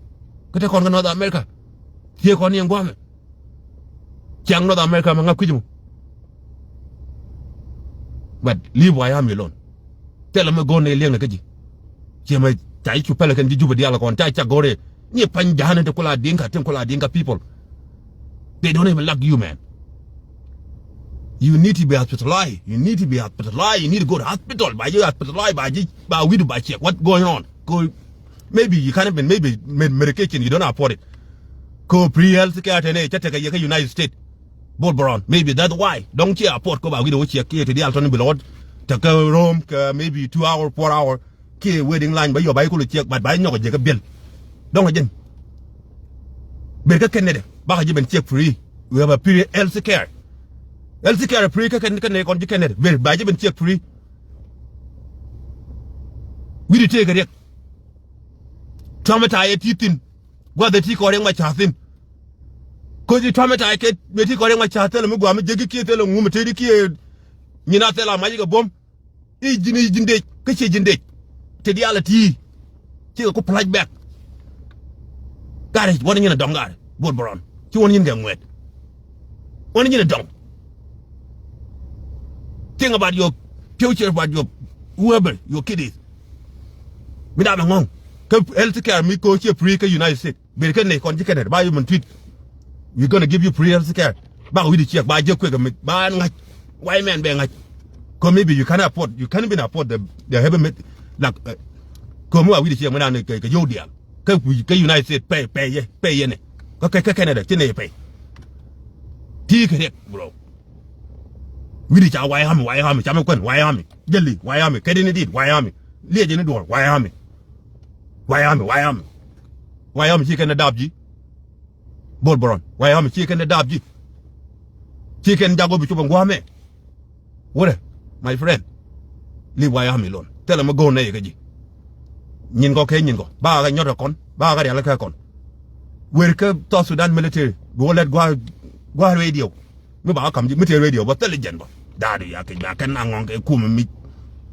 ko te kon North America. Here on young woman. Young North America, Mangakuju. But leave Wyoming alone. Tell them go near Lengaji. Here may tie to Pelican Juba Dialacon, Tacha Gore, near Panjana to Kola Dinka people. They don't even like you, man. You need to be hospitalized. You need to go to hospital. By you hospitalized by we do by check. What's going on? Go. Maybe you can't even medication. You don't afford it. Ko pre-health care tene chateka yeke United States. Bol Brown. Maybe that's why. Don't you afford ko ba we do check here to the Alton below. Take a room maybe 2 hour, 4 hour. Ki waiting line by your bike to check but by no jeka bill. Don't again. Beka Canada. Ba you been check free. We have a pre-health care. Health care free can on Canada. Very by you been check free. We do take it. Traumatize teething. What the tea calling my chatting? Could you traumatize it? The tea calling my chattel, Mugam, Jiggy, tell him, woman, take it. You not tell a magic bomb? Ejin day, kitchen day. Tediality. Take a polite back. That is one in a dongar, Bol Brown. You want in them wet. One in a dong. Think about your future, about your whoever, your kiddies. Without a long. Health care, me coach you pre United States. Be can they conjecture buy you tweet. We're gonna give you pre health care. But we check buy you quick buy white man bang like come maybe you can't even afford the heavy like come we check when I yo deal. Can United States pay yen. Okay, Canada, pay. Take it, bro. We reach out Wyoming, Chamaquan, Wyoming, Jelly, Wyoming, Kedin did, Wyoming, Legion door, Wyoming. Wyoming chicken adopt you. Bol Brown. Wyoming chicken adopt you. Chicken jago bichu bangwame. What? My friend. Leave Wyoming alone. Tell him go na yekaji. Nyin go ke nyin go. Ba ga nyota kon. Ba ga yala ka kon. Where ka to Sudan military. Go let go radio. Me ba kam mi radio ba intelligent ba. Dadu ya ke ba kan angon ke kum mi.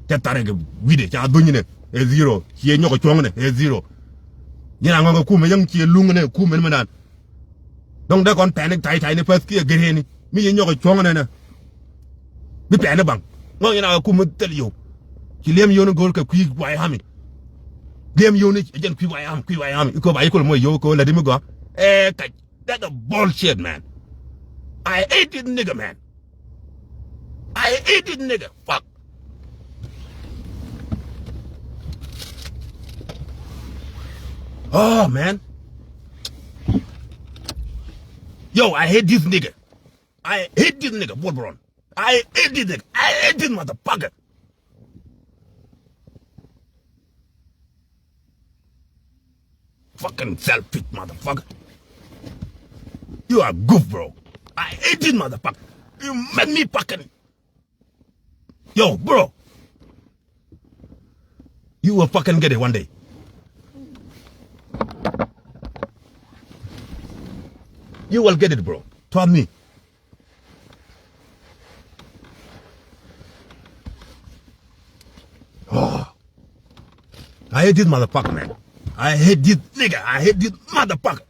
Tetare ke vide cha dunyine. A zero. Here no chong a zero. Jina ngongo kume yang chi lunga ne kume manan. Dong da kon panic tai ne pas ki gere ni. Mi yin nyoko chonga ne na. Mi panic bang. Ngo yana kume tel yo. Ki lem yo no gol ka kwi wai hami. Lem yo ni jen kwi wai hami. Ko ba yiko mo yo ko la dimi go. That's a bullshit, man. I hate this nigga, man. I hate this nigga. Fuck. Oh, man. Yo, I hate this nigga. I hate this nigga, Wolveron. I hate this nigga. I hate this motherfucker. Fucking selfish motherfucker. You are goof, bro. I hate this motherfucker. You make me fucking... Yo, bro. You will fucking get it one day. You will get it, bro. Trust me. Oh. I hate this motherfucker, man. I hate this nigga. I hate this motherfucker.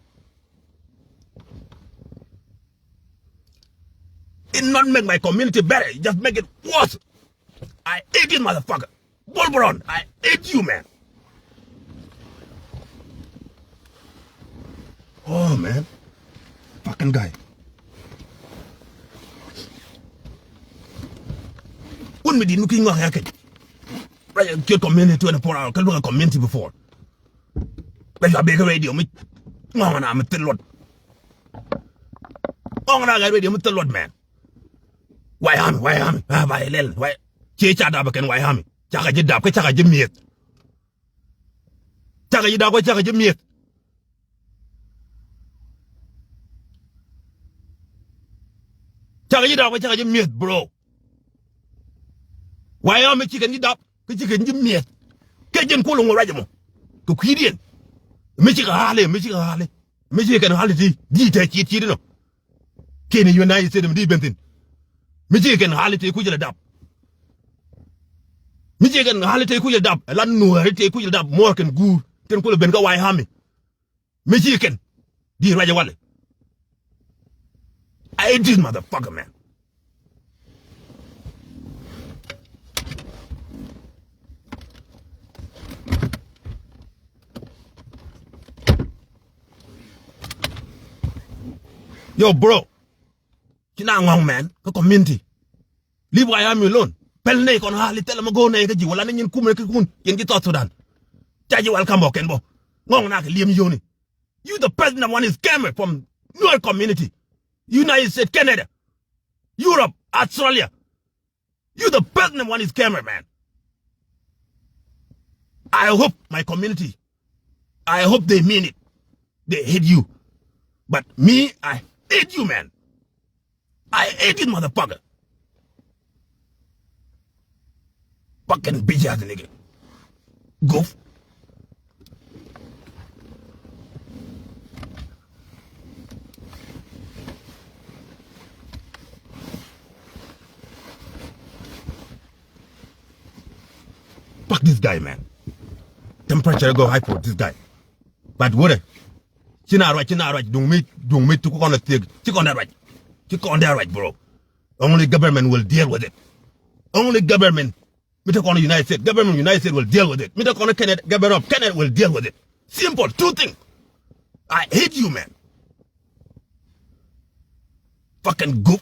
It not make my community better. It just make it worse. I hate this motherfucker. Wolveron, I hate you, man. Oh, man. Fucking guy. When we did looking on hacket. Right, kill community 24 hours. Can look at community before. But you big radio, me. I'm a tell lot. I radio, me tell lot, man. Why am? Ah, why lel? Why? Checha da baken why am? Chaka jidab, chaka jimiet. Chaka jidab, chaka jimiet. Chaka jidab, chaka jimiet, bro. Why am I chicken jidab? Chicken jimiet. Kajen kolong rajamo. To Kidian. Michigan Harley. Michigan Harley, D. No. Kenny United States of Benton. Michigan Harley Kujala Dab. Michigan Harley Kujala Dab. A lot no Harley Kujala Dab more can go than Kula Benga Waihami. Michigan D. Rajawale. I hate this motherfucker, man. Yo, bro. Kina ngong, man. Ko community. Leave Wyoming alone. Pelne kon hali tell me go na ji wala nyin kume kun yen gi to Sudan. Jaji welcome bo ken bo. Ngong na ke liam yoni. You the president one is scammer from North community. United States, Canada, Europe, Australia. You the president one is scammer, man. I hope my community, I hope they mean it. They hate you. But me, I hate you, man. I hate this motherfucker. Fucking bitch ass nigga. Goof. Fuck this guy, man. Temperature go high for this guy. But what? China right. Don't meet to cook on the stick. Chick on that right. Chick on that right, bro. Only government will deal with it. Only government. Me talk on the United States. Government United States will deal with it. Me talk on the Canada. Government of Canada will deal with it. Simple. Two things. I hate you, man. Fucking goop.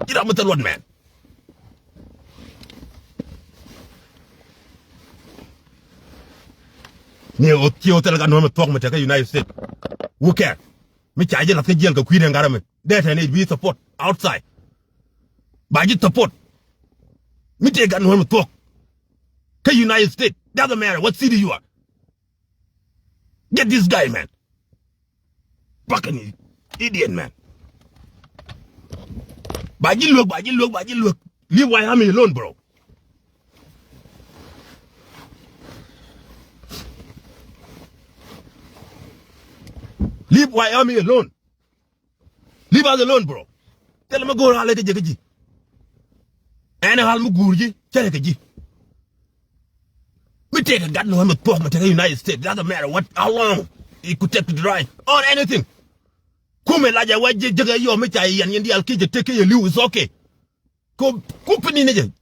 Get out with the Lord, man. Ne otio talaga no me talk me take United States. Who care? Me charge la ke jel ka kwire ngarame. That need be support outside. Ba ji support. Me take no me talk. Ka United States. Doesn't matter what city you are. Get this guy, man. Fucking idiot, man. Ba ji look. Leave Wyoming alone, bro. Leave Wyoming alone. Leave us alone, bro. Tell me go hale ke jegeji. Ene hal mu gurji, chale ke ji. Me take a gun no him talk me take the United States. Doesn't matter what how long it could take to drive on anything. Kume la ja waje jaga yo me cha yan yin di alkije take you lose okay. Ko company ne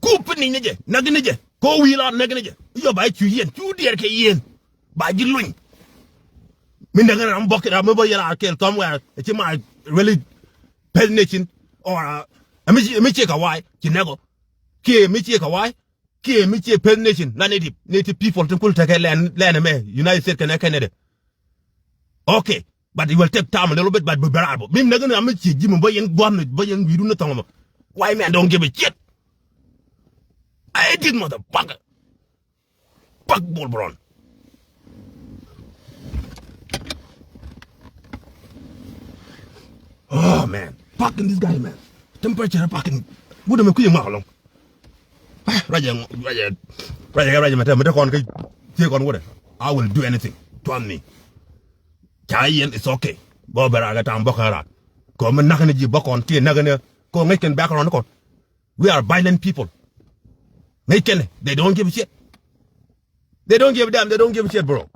Company nije nagnije ko wila nagnije yo ba chu yen chu der ke yen ba ji luñ min da ngara mbokk da mo ba yara kel tom wa ci ma really nation or mi ci ka wai ci nego ke mi ci ka wai ke mi ci nation la native people to kul take len me United States can Canada okay but it will take time a little bit but barabo mim na gëna am ci ji mo ba yen gwam ba yen wi du na tong why man don't give a shit. I did motherfucker. Fuck Bull Brown. Oh man, fucking this guy man. Temperature fucking. What am I doing now? Raja, I will do anything. Trust me. Chayen is okay. Bobera got on Bokara. Come and Nakanaji Bokon, Tia Nagana, go making background. We are violent people. They don't give a shit. They don't give a damn. They don't give a shit, bro.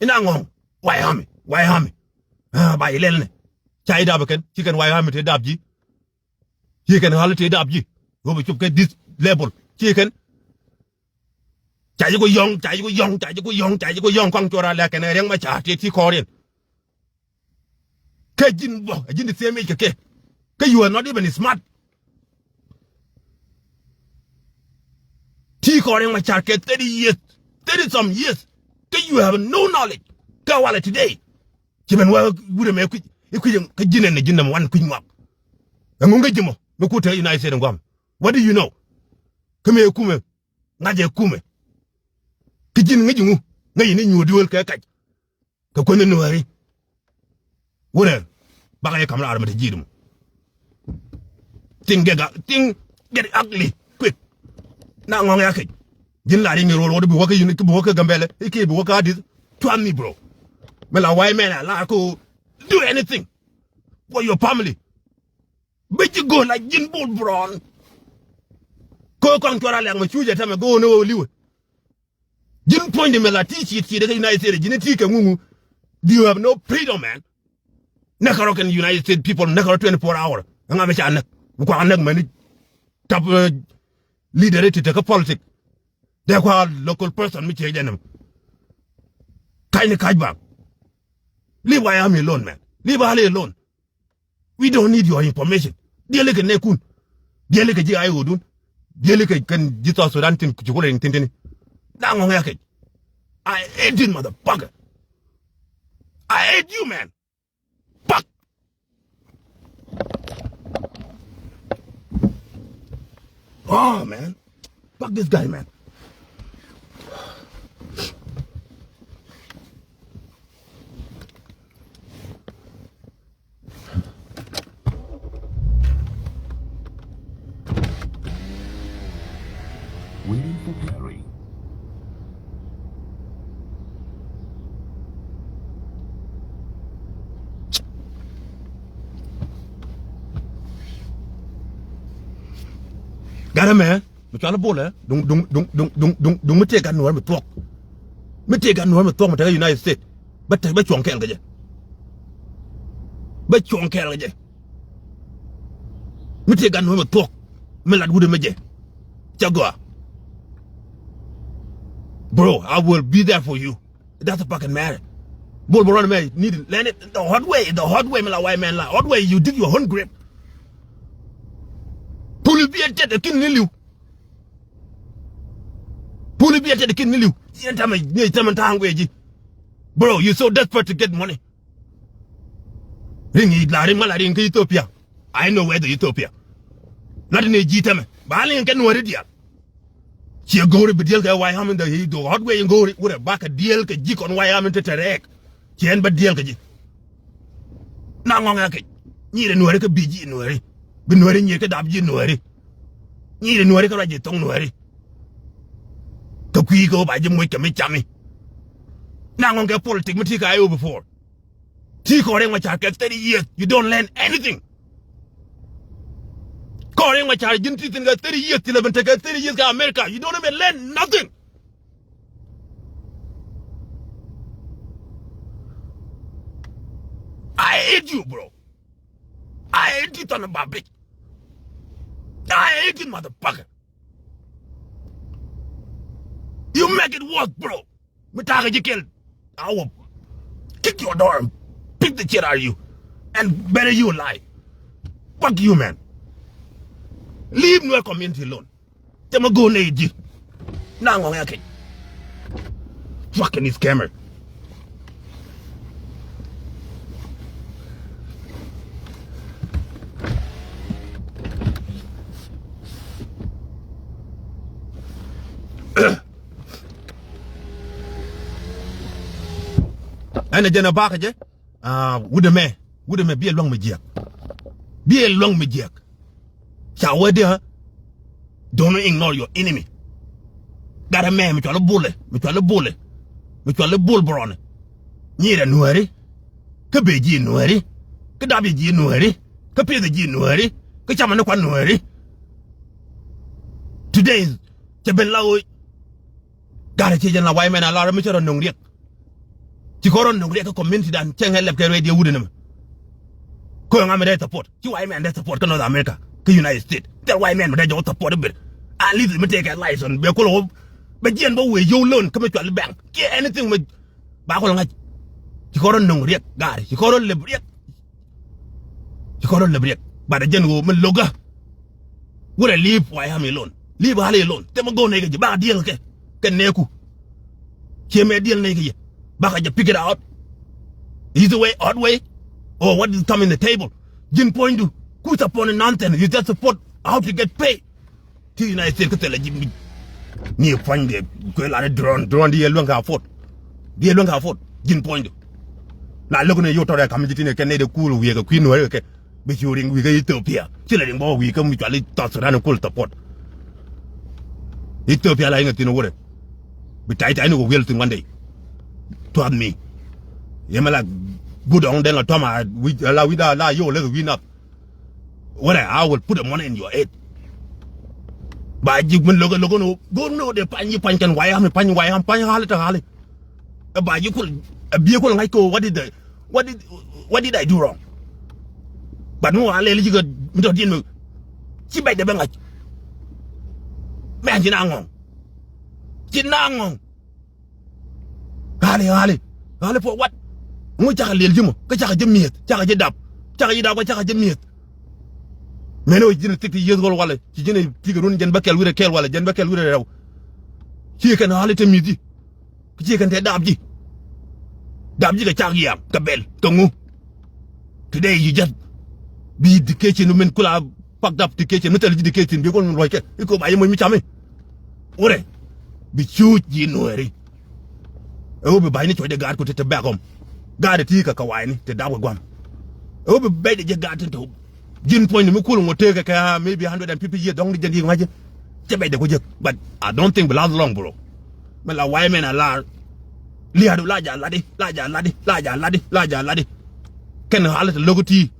Inangong, why harm me? By Ellen, Chai Dabakan, chicken, why harm me to Dabji? He can holiday Dabji. Go to get this level. Chicken. Chajugo young, Contora like an young macha, T. Korean. Kajin, I didn't say make a cake. You are not even smart. T calling my child 30 years, 30 some years. You have no knowledge. Kawala today. Jimen well would make it. You couldn't get in the gym one queen map. I'm going to Jimo. Makuta United States and Guam. What do you know? Come here, Kume. Naja Kume. Kijin Nijimu. Nay in you dual kakat. Kakuna Nuari. Whatever. Bagay come out of the Jidum. Thing get ugly quick. Now on yaki. Jin la ring roll be worker unit to work a gambele. He keep work hard is to me, bro. Well, a white man I do anything for your family. But you go like Jin Bull Brown. Go come to our language, you time go no liu. Jin point him a teach it, the United States, genetic and do you have no freedom, man? Nakarokan United States people, Nakaro 24 hours. And I'm a many top leader to take a politics. They're called local person, which I them. Kind of kajbang. Leave Miami alone, man. Leave Ali alone. We don't need your information. Dear like a nekun. Dear like a G.I. Udun. Dear like a can get us around in Kuchula in Tintini. Now on yake. I hate you, motherfucker. I hate you, man. Fuck. Oh, man. Fuck this guy, man. Waiting for Perry. Got a man. Me trying to bowl, eh? Don't me take a no me talk. Me take a no me talk. Me tell the United States. But you on can't get. But you on can't get. Me take a no me talk. Me lad would me get. Chagua. Bro, I will be there for you. That's a fucking matter. Bull run me need land it the hard way, me like white man like hard way. You did your own grip. Pull be at the king you. Pull be at the king you. Bro, you're so desperate to get money. Ring it, ring Ethiopia. I know where the Ethiopia. Not in a G-Tame. But I can't know where it is. She go to deal the why I'm in the hard way and go with a back a deal, a jig on why I'm in the Terek. She ain't but deal. Now, I'm like, need a Norika BG in worry. Been wearing you could have you worry. Need a Norika right, you don't worry. The quick go by Jim Wickham, me chummy. Now, I'm going to politics, I over before. Korean Machar 30 years, you don't learn anything. Korean Machar, you didn't get 30 years, 30 years to America, you don't even learn nothing. I hate you, bro. I hate you, son of a bitch. I hate you, motherfucker. You make it worse, bro. You kill. I will kick your door and pick the shit out of you and bury you alive. Fuck you, man. Leave no community alone. Them go need you. Now I'm going to fucking this camera. And the general Bakaje, would me be a long major. Be a long major. Shall there? Don't ignore your enemy. Got a man, which are a bullet, which are a bullet, which are a bull brown. Near a nuary, Kabeji nuary, Kadabi nuary, Kapi nuary, Kachamanoka nuary. Today is Jabelawi. Got a change in a white man, a lot of Mitchell on Nungriak. Chikoron Nungriak community than Chang left radio wooden. Going on with support. You white man that support North America, the United States. That white man that don't support a bit. At least me take a license. Be cool. But you know where you learn come to the bank. Get anything with Bacolanga. Chikoron Nungriak, God, Chikoron Libriak. Chikoron Libriak. But the general Loga. Would I leave why I'm alone? Leave Ali alone. Them go nigga, bad deal. Can Neku. She made deal nigga. Back you pick it out. Easy way, odd way. Or what is coming the table? Jin point to put upon a nonsense. You just support how to get paid. The United States tell Jimmy. Near find the girl at a drone the yellow afford. The yellow afford. Jin point. Now looking at you to the community in a Canadian cool we a queen work. But you ring with Ethiopia. Chilling more we come with a little toss around cool support. Ethiopia lying at in water. But I know Wilson one day. Told me. Yamala good on then Toma we allow you let win up. What I will put the money in your head. But you will look no go no the pan you punch and why I'm Harley. But you could a vehicle like what did I do wrong? But no, I'll let you go without dinner. She bite the bank. Man, Jinang. Ali for what? Mucha little Jim, Kachaka Chaka Dab, Chaka Meat. Meno didn't take the years old wallet. She didn't figure Jen Bakel with a care wallet, Jen Bakel with a she can hardly tell me. She can tell Dabji. Dabji the Chagia, Kabel, Tongu. Today you just be the kitchen women could have packed up the kitchen, metal the kitchen, you go like it. You go buy him with me. What? Be shoot, you know, I will be buying it with the guard to the back home. Guard the tea kawine, the Dawagam. I will be bedding your garden to Jin point the Mukul will take a maybe 150 years, don't get imagine. But I don't think it will last long, bro. Well, why men are large. Liadu Laja Laddie. Can Harley logo tea?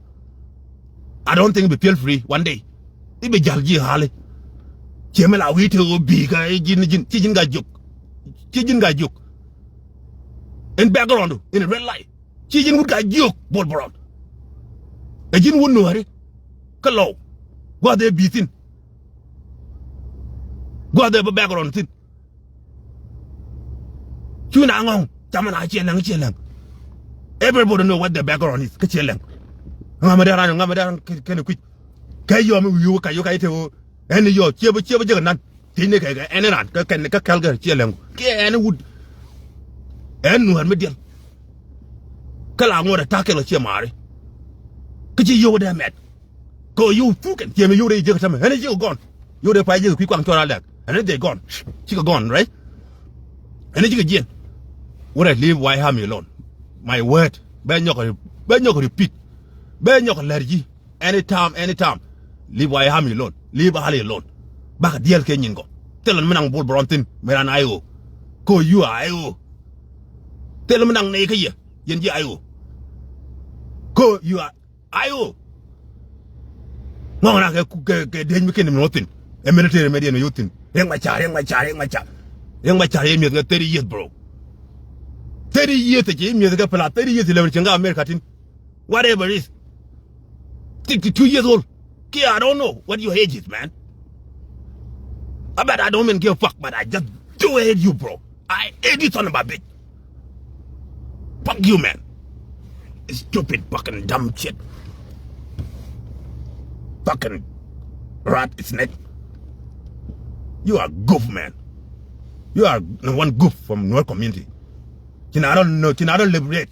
I don't think we feel free one day. It be Jalji Harley. Chemela wheat will be Chijin got joke. In background, in a red light. Chijin would got joke, ball brown. A Jin wouldn't know her. Hello. What they beating? What they background thing? Chunang, Tamana Chelang. Everybody know what the background is. Kachelang. Ngamadan can quit. Kayom, you kayo, and your chiba not. Tinaka and an aunt, can Kalga Chelang. And wood. And no medium. Kalamore tackle a chimari. Could you over there, Matt? Go you, fucking Jimmy, you read some, and you're gone. You're the pie, you quick on Torah, and then they're gone. She gone, right? And then you get would I leave why have me alone? My word, Ben Yok repeat. Ben Yok allergy. Anytime. Leave why have me alone. Leave Ali alone. Back at DL Kenyan go. Tell him Menang Bull Bronton, Meran Io. Go you Io. Tell him Menang Naka ye, Yenji Io. Go, you are, ayo. Ngona ke den mi kenim nothing. A military media no youtin. Yang machar. Yang machar yemi 30 years, bro. 30 years ke yemi ga pala 30 years level chenga America tin. Whatever it is. 62 years old. Okay, I don't know what your age is, man. I bet I don't even give a fuck, but I just do hate you, bro. I hate you, son of a bitch. Fuck you, man. Stupid fucking dumb shit. Fucking rat snake. You are goof, man. You are one goof from North community. Kinaro no, Kinaro liberate.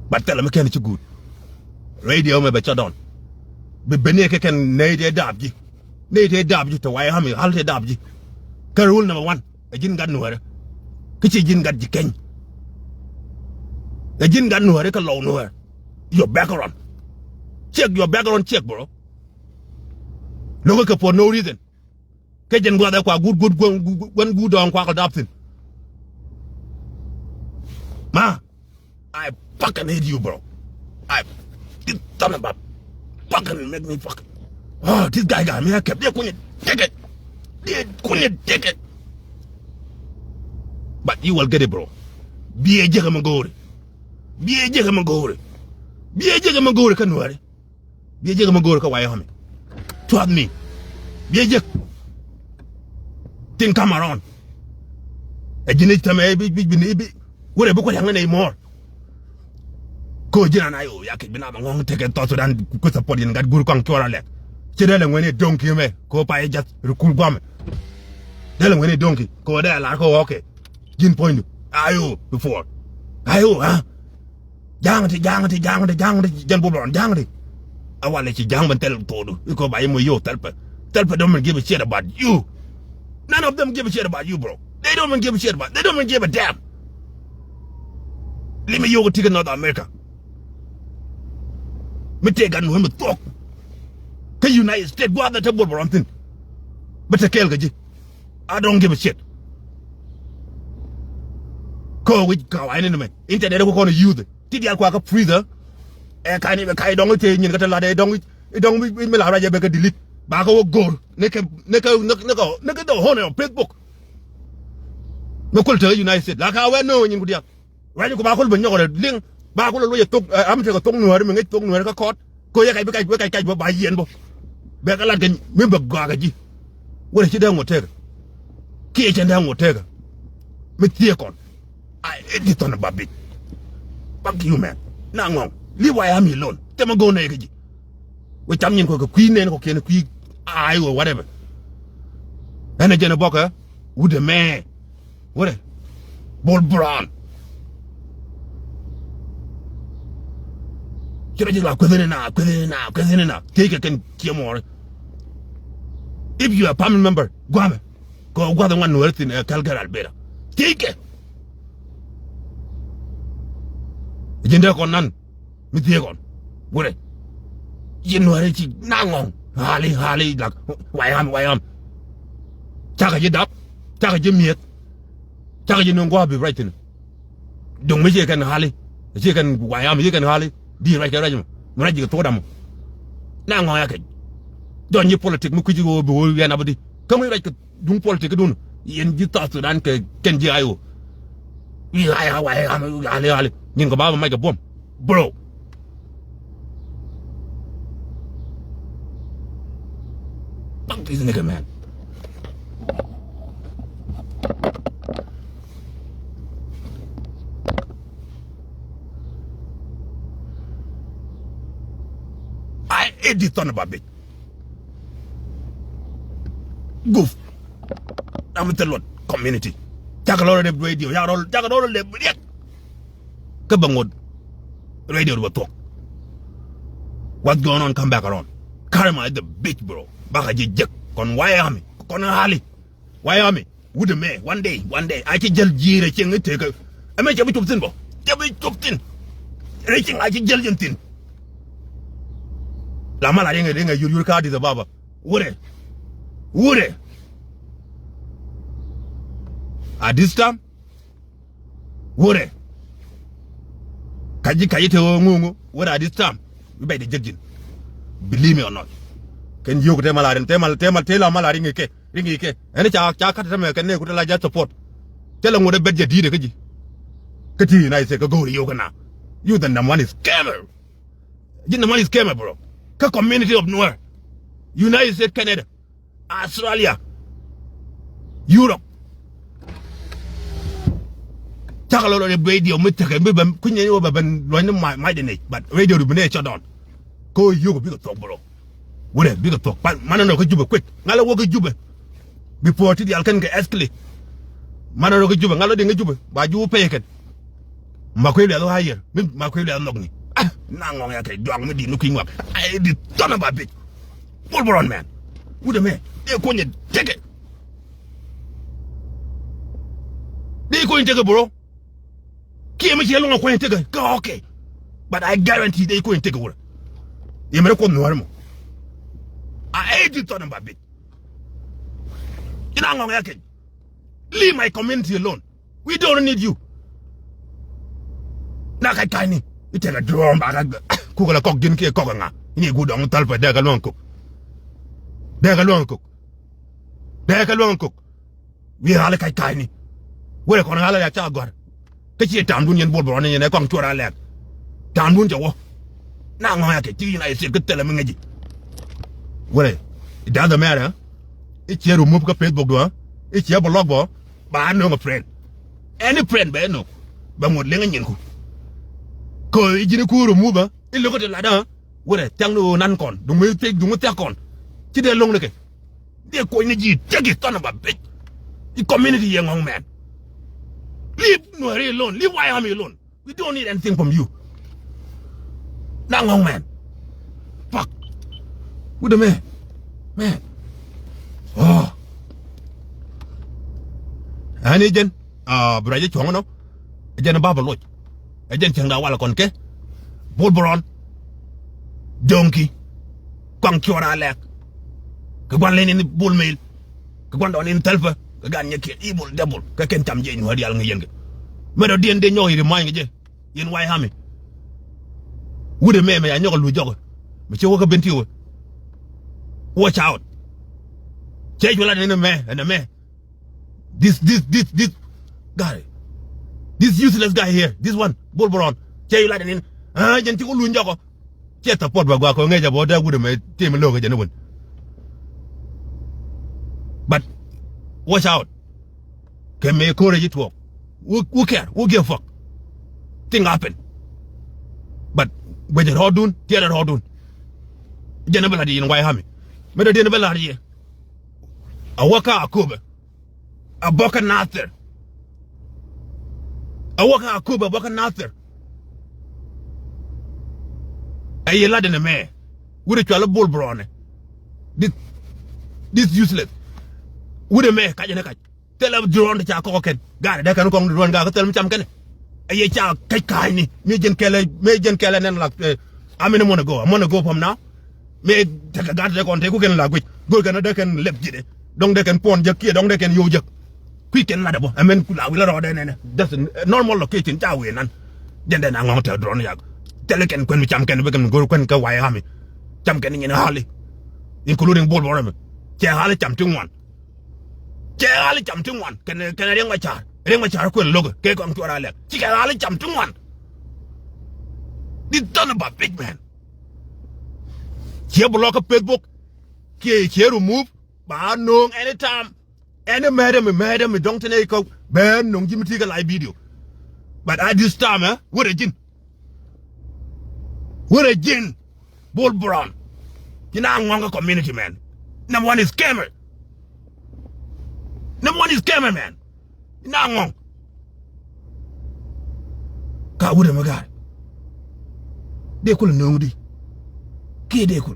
But tell them it's good. Radio me becha don. Be beneke ken nede dabji. Nede dabji to why hami halte dabji. Rule number 1. A jin gad nuware. Kichi jin gad jikeng. A jin gad nuware ka low nuware. Your background. Check your background check, bro. Look for no reason. Kajan go there kwa good on kwa adopting. Ma, I fucking hate you, bro. This son of a fucking make me fucking. Oh, this guy got me. I kept couldn't take it. They couldn't take it. But you will get it, bro. Be a jagamagori. Be a jagamagori. Be a jagamagori, can worry. Be a jagamagori, Kawaiami. Trust me. Be a jag. Didn't come around. I didn't tell me, baby. What a book anymore. Ko jina na yo yake bina ba ngong teke to Sudan ku support yin gad guru kan kyora le chede le ngene donkey me ko pa e just rukul gwam de le ngene donkey ko de la ko okay jin point ayo before ayo ha jang ti jan bo blon jang ti awale ci jang ban tel todo ko ba mo yo telpa don't give a shit about you. None of them give a shit about you, bro. They don't even give a shit about. They don't even give a damn. Let me go take another America. Me take a new talk. The United States go out the table for something. But the Kelgaji, I don't give a shit. Go with cow enemy. Internet we're gonna use it. Did you quack up freezer? I can't even don't take you got a lot of don't we raja beka delete. Back over gold. Nigga the honor of Facebook. No culture United States. Like how I know when you go there. Right, you go back when you're link. Back when you took I'm taking a tongue no harm and tongue no caught. Go ya kai by yen bo. Back a lot can remember Gagaji. What is it down with take? Cage and down with take. With Theacon. I hate it on a baby. Fuck you, man. Now, leave why I'm alone. Tell me go negaji. Which I'm going to queen and okay, queen eye or whatever. And a Jenna Bocker with a man. What a Bull Brown. Take it and kill more. If you are a permanent member, go the one who earth in Calgary, Alberta. Take it. Agenda on none. With the Egon. What? You know, it's Nangong. Harley, like, why am. Taka you up. Taka you meet. Taka you know, go be writing. Don't make you can Harley. You can, why am you can Harley? Di right regiment. When you told them. Now I can. Don't you politics, Mukuji will be anybody. Come here like doing politics. Don't you thought to Danke can Gio? I am Ali. You can make a bomb. Bro. Fuck this nigga, man. I hate this son of a bitch. Goof. I'm tell what community. Jackal the radio. Jackal the radio. Kabangwood. Radio will talk. What's going on? Come back around. Karma is the bitch, bro. Bakaji Jack. Con Wyoming. Con Harley. Wyoming. Would the man one day. I can just jeer a thing and take a. I make a bit of tin, bo. Every top tin. Reaching I can just tin. La mala ringa your card is a baba. Would it? At this time? Would it? kaji te ngungu what at this time we by the judging believe me or not can you te malaren te la malari ngike ringike ene cha kata me kan ne ku la ja support te la ngode bedje di de kaji kati na ise ka go yo kana you the number one is scammer you the one is scammer bro ka community of nowhere United States Canada Australia Europe takalo le radio mitake be kunye yo ba ban lo ni my de but radio be ne shut down ko you bi ko talk bro wole bi ko talk man no ko jube quick ngala wo ko jube before ti al kan ga escalate man no ko jube ngala de nga jube ba ju payeket ma ko le lo hayer ma ko le nok ni na ngong ya kay dong mi di nu ki ngwa ay di tona ba bi Bull Brown man wuda me e ko nye tege de ko tege bro ki me chelo ngo ko tege go okay but I guarantee they ko tege wura e me ko no mo I did turn about bit. You know ngong ya kay leave my community alone we don't need you na kay ni ite ga drum ba ga ku ko la kok din ki ko nga ni gu dong tal pa daga lon ko daga lon ko wi hala kay ni we ko hala ya cha gor ke chi tam dun yen bol bol ne ne ko chora lek tam dun jawo na ngong ya ke ti na ise ke tele mengaji we it doesn't matter it's here remove ka Facebook do it's here blog bo ba no my friend any friend ba no ba mo le ngin ko ko ijini ku remove il ko de la da wala tang no nan kon du muy tek du mu tek kon ci de long le ke de ko ni ji tegi ton ba be the community young man leave no alone leave why am alone we don't need anything from you na ngong man fuck with the man oh ani jen braje chongo no jen baba loj jen changa wala kon ke Bull Brown donkey kwang chora lek ka gwan len ni bul mail ka gwan don in telfa ka gan nyeke ibul debul ka ken tam je no dial ngi yenge medo dien de nyoy ma ngi je yen way hami wude meme ya nyokol lu jogo me ci woka benti wo watch out change wala ne me this guy this useless guy here this one Bull Brown change wala ne jen ci ko lu njoko ci ta pot ba gwa ko ngeja bo da wude me temi logo je ne won but watch out can me courage it work who care who give a fuck thing happen but when it hodun tell it hodun jena bela di in way hami me do den bela di a waka akuba a boka nather a waka akuba boka nather ay la de me wure twala Bull Brown this useless wude me kajene kaj tele drone cha ko ken gaade de kan ko drone ga ko tel mi cham ken ay cha kaj ni me jen kele nen la amina mona go from now me te ga gaade ko te ku ken la guj go ken de ken lep jide donc de ken pon je ki donc de ken yo je ku ken la de bo amen ku la wi la ro de ne that's normal location cha we nan jende na ngom te drone ya tele ken mi cham ken be ken go ken ka way hami cham ken ni hali including Bull Brown che hali cham tingwan Kali jam tungwan kan reng machar ko logo ke ko amtu ara lek ci kali jam tungwan di ton ba big man ke block Facebook ke remove ba no anytime any madam don't tene ko ben no jimti ga live video but at this time what a jin Bull Brown kina ngonga community man number one is scammer number one is scammer man. Nangong. Ka wude magar. De kul nongdi. Ki de kul.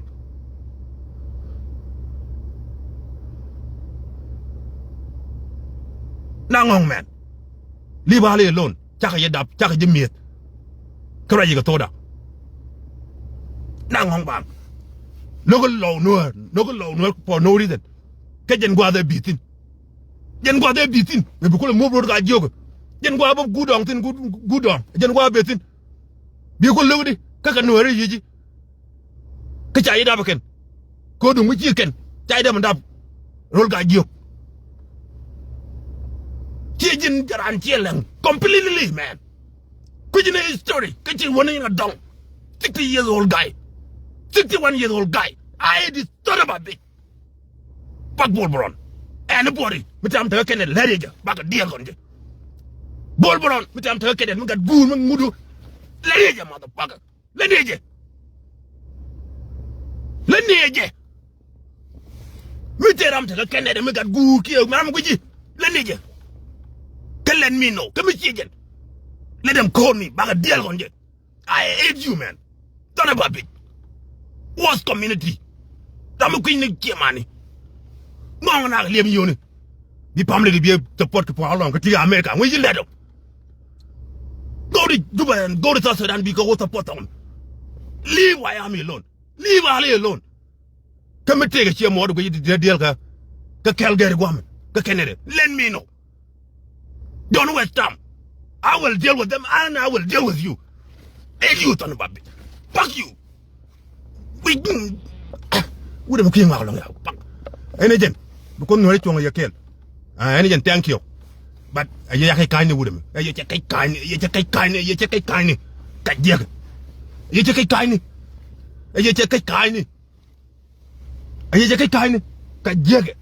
Nangong man. Leave Ali alone. Chaka yedap, chaka jemiet. Kara yiga toda. Nangong bang. No go for no reason. Kajen gwa de bitin. Jen gwa de bitin me bu ko mo bro ga jogo jen gwa bob gudong tin gudong jen gwa betin bi ko lewdi kaka no re yiji ka chay da baken ko du mu ci ken chay dem ndab rol ga jiyo ci jin jaran ci lang completely man ku jine story ka ci woni na dong 60 years old guy 61 years old guy I this story about big pak bol boron anybody mitam ta ken lereja baka dial konje bol boron mitam ta ken mu gat buur mu mudu lereja motherfucker lereja mi teram ta ken de mu gat guur ki mam ko ji lereja let me know come here let them call me baka dial konje I hate you man don't about it worst community dama kuy ne kiemani mo na lem yoni bi pamle di bi support ko alon ko ti America mo yille do go to Dubai and go to South Sudan because what support on leave Miami alone leave Ali alone come take a mo do ko di deal ka Calgary gwam ka Canada let me know don't waste time I will deal with them and I will deal with you and you turn about it fuck you we would have came along any gen because no rich on your kill any gen thank you but I yake kind would him you check kind you check kind you check kind you check kind you check kind you check kind kajeg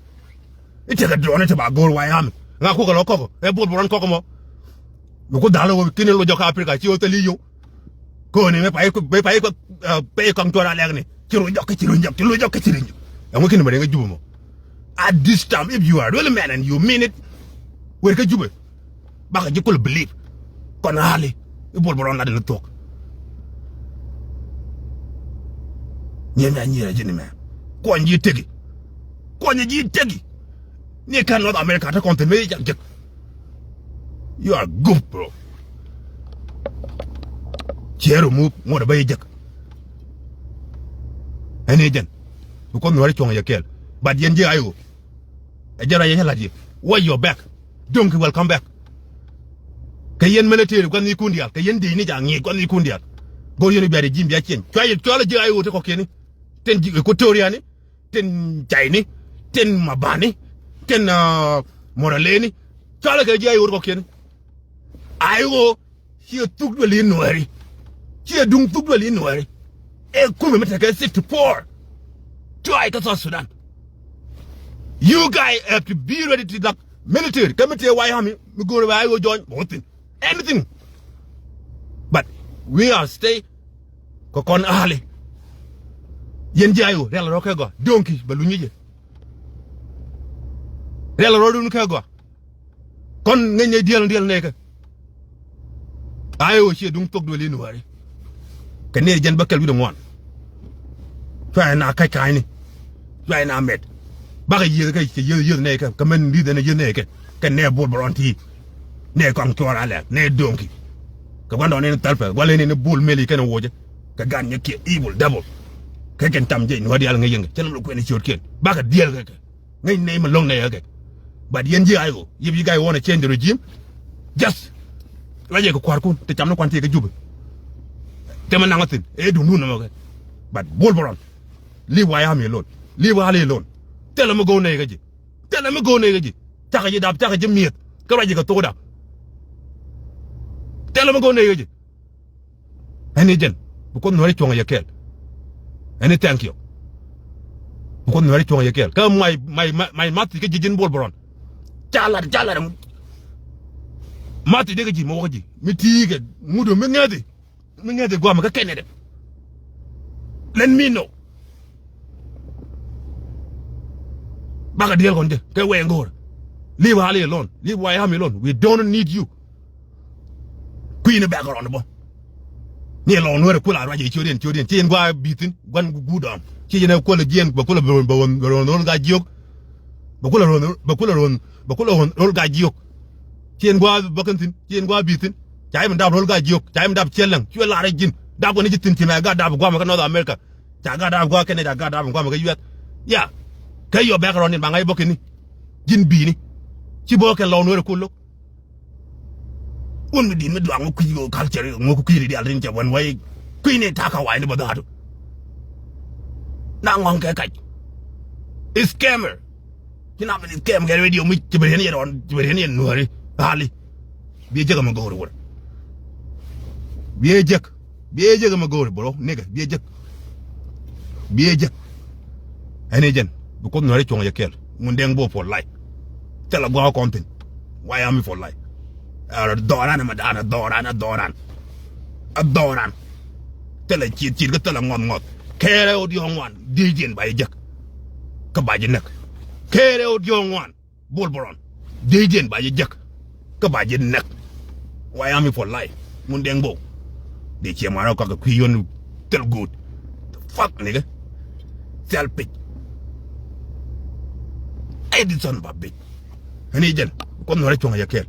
it's a drone to about go Wyoming na ko ko e bo boran ko mo ko dalo wo kini lo joka Africa ci o tali yo ko ni me pay ko pay ko to ra lek ni ci ro jok ci lo jok ci rinju am kini ma nga jubu mo at this time if you are really man and you mean it we ka jube ba ka jikul believe kon hali e bo boran la de tok nyenda nyira jini me ko nji tegi ni kan North America ta konten me jak you are good bro chero mu mo da bay jak ene jen ko no wari chonga yakel but yen je ayo e jara ye helaji why your back don't welcome back ke yen military ko ni kundial ke yen de ni jangi ko ni kundial go yoni biade jimbi ya chen chola je ayo te ko keni ten ko toriani ten jaini ten mabani ten moraleni chola ke je ayo ko keni ayo hier tuk wel in noari hier dung tuk wel in noari e kume meta ke 64 try to South Sudan you guys have to be ready to like military come to Wyoming we go to ayo join nothing anything but we are stay ko kon ali yen jayo rel roke go donki baluñije rel rodun ke go kon ngene diel neka ayo ci dung tok do li noari ke ne jen bakal wi do ngon fay na kay ni fay na met ba ga yi kay ci ye ne ka men li dana ye ne ke ne bol bronti ne ko ko ala ne donki ko gondo ne talfa wala ne bol meli ken woje ka gan ke evil devil ke ken tam je no di al nga yeng ci lam ko ne ci wot ken ba ga diel ka ngay ne ma long ne ya but yen ji ayo if you guys want to change the regime just waje ko kwar ko te tam no kwante ke jube te man nangatin e du nuna mo but bol boron li Wyoming alone li wali alone tell me go ne gaji taka ji dab taka ji miet ka waje ko to da tell me go ne gaji ani jen bu ko no ri tonga yakel ani thank you bu ko no ri tonga yakel ka my mat ke jijin bol boron jalar mati dega ji mo waji mi tiige mudo mi ngade gwa ma ka kenede let me know baga diel konde ke we ngor leave Ali alone leave Wyoming alone we don't need you queen background bo ni lo no re kula raje chodien tien gwa bitin gwan gudam ci ne ko le jien ba kula ron ga jiok ba kula ron ga jiok tien gwa bakantin tien gwa bitin chay man dab rol ga jiok chay man dab chelang ci la ra jin dab ko ni tin tin ga dab gwa ma ka North America cha ga dab gwa Canada ga dab gwa ma ka US ya kay yo background ni ba ngay bokki ni jin bi ni ci boke law no re ko lo un mi din mi dwa ngo ku culture ngo ku kiri dia rin che wan wai ku ni ta ka wai ni badatu na ngong ke kai is scammer kina ben scam ga radio mi che ben ni ron che ben ni nuari hali bi je ga ma go wor bi je ga ma go bro nigga bi je ene jen bu ko nuari chong ya kel mun deng bo for life tell a go content why am I for life doran madana doran tell a chit ga tell a ngon kere od yong wan dijen bay jek ka baji nek kere od yong wan bol boron dijen bay jek ka baji nek why am I for life mun deng bo de che mara ka ku yon tell good the fuck nigga selfish Edison babit. Ani jen, ko no re chonga yakel.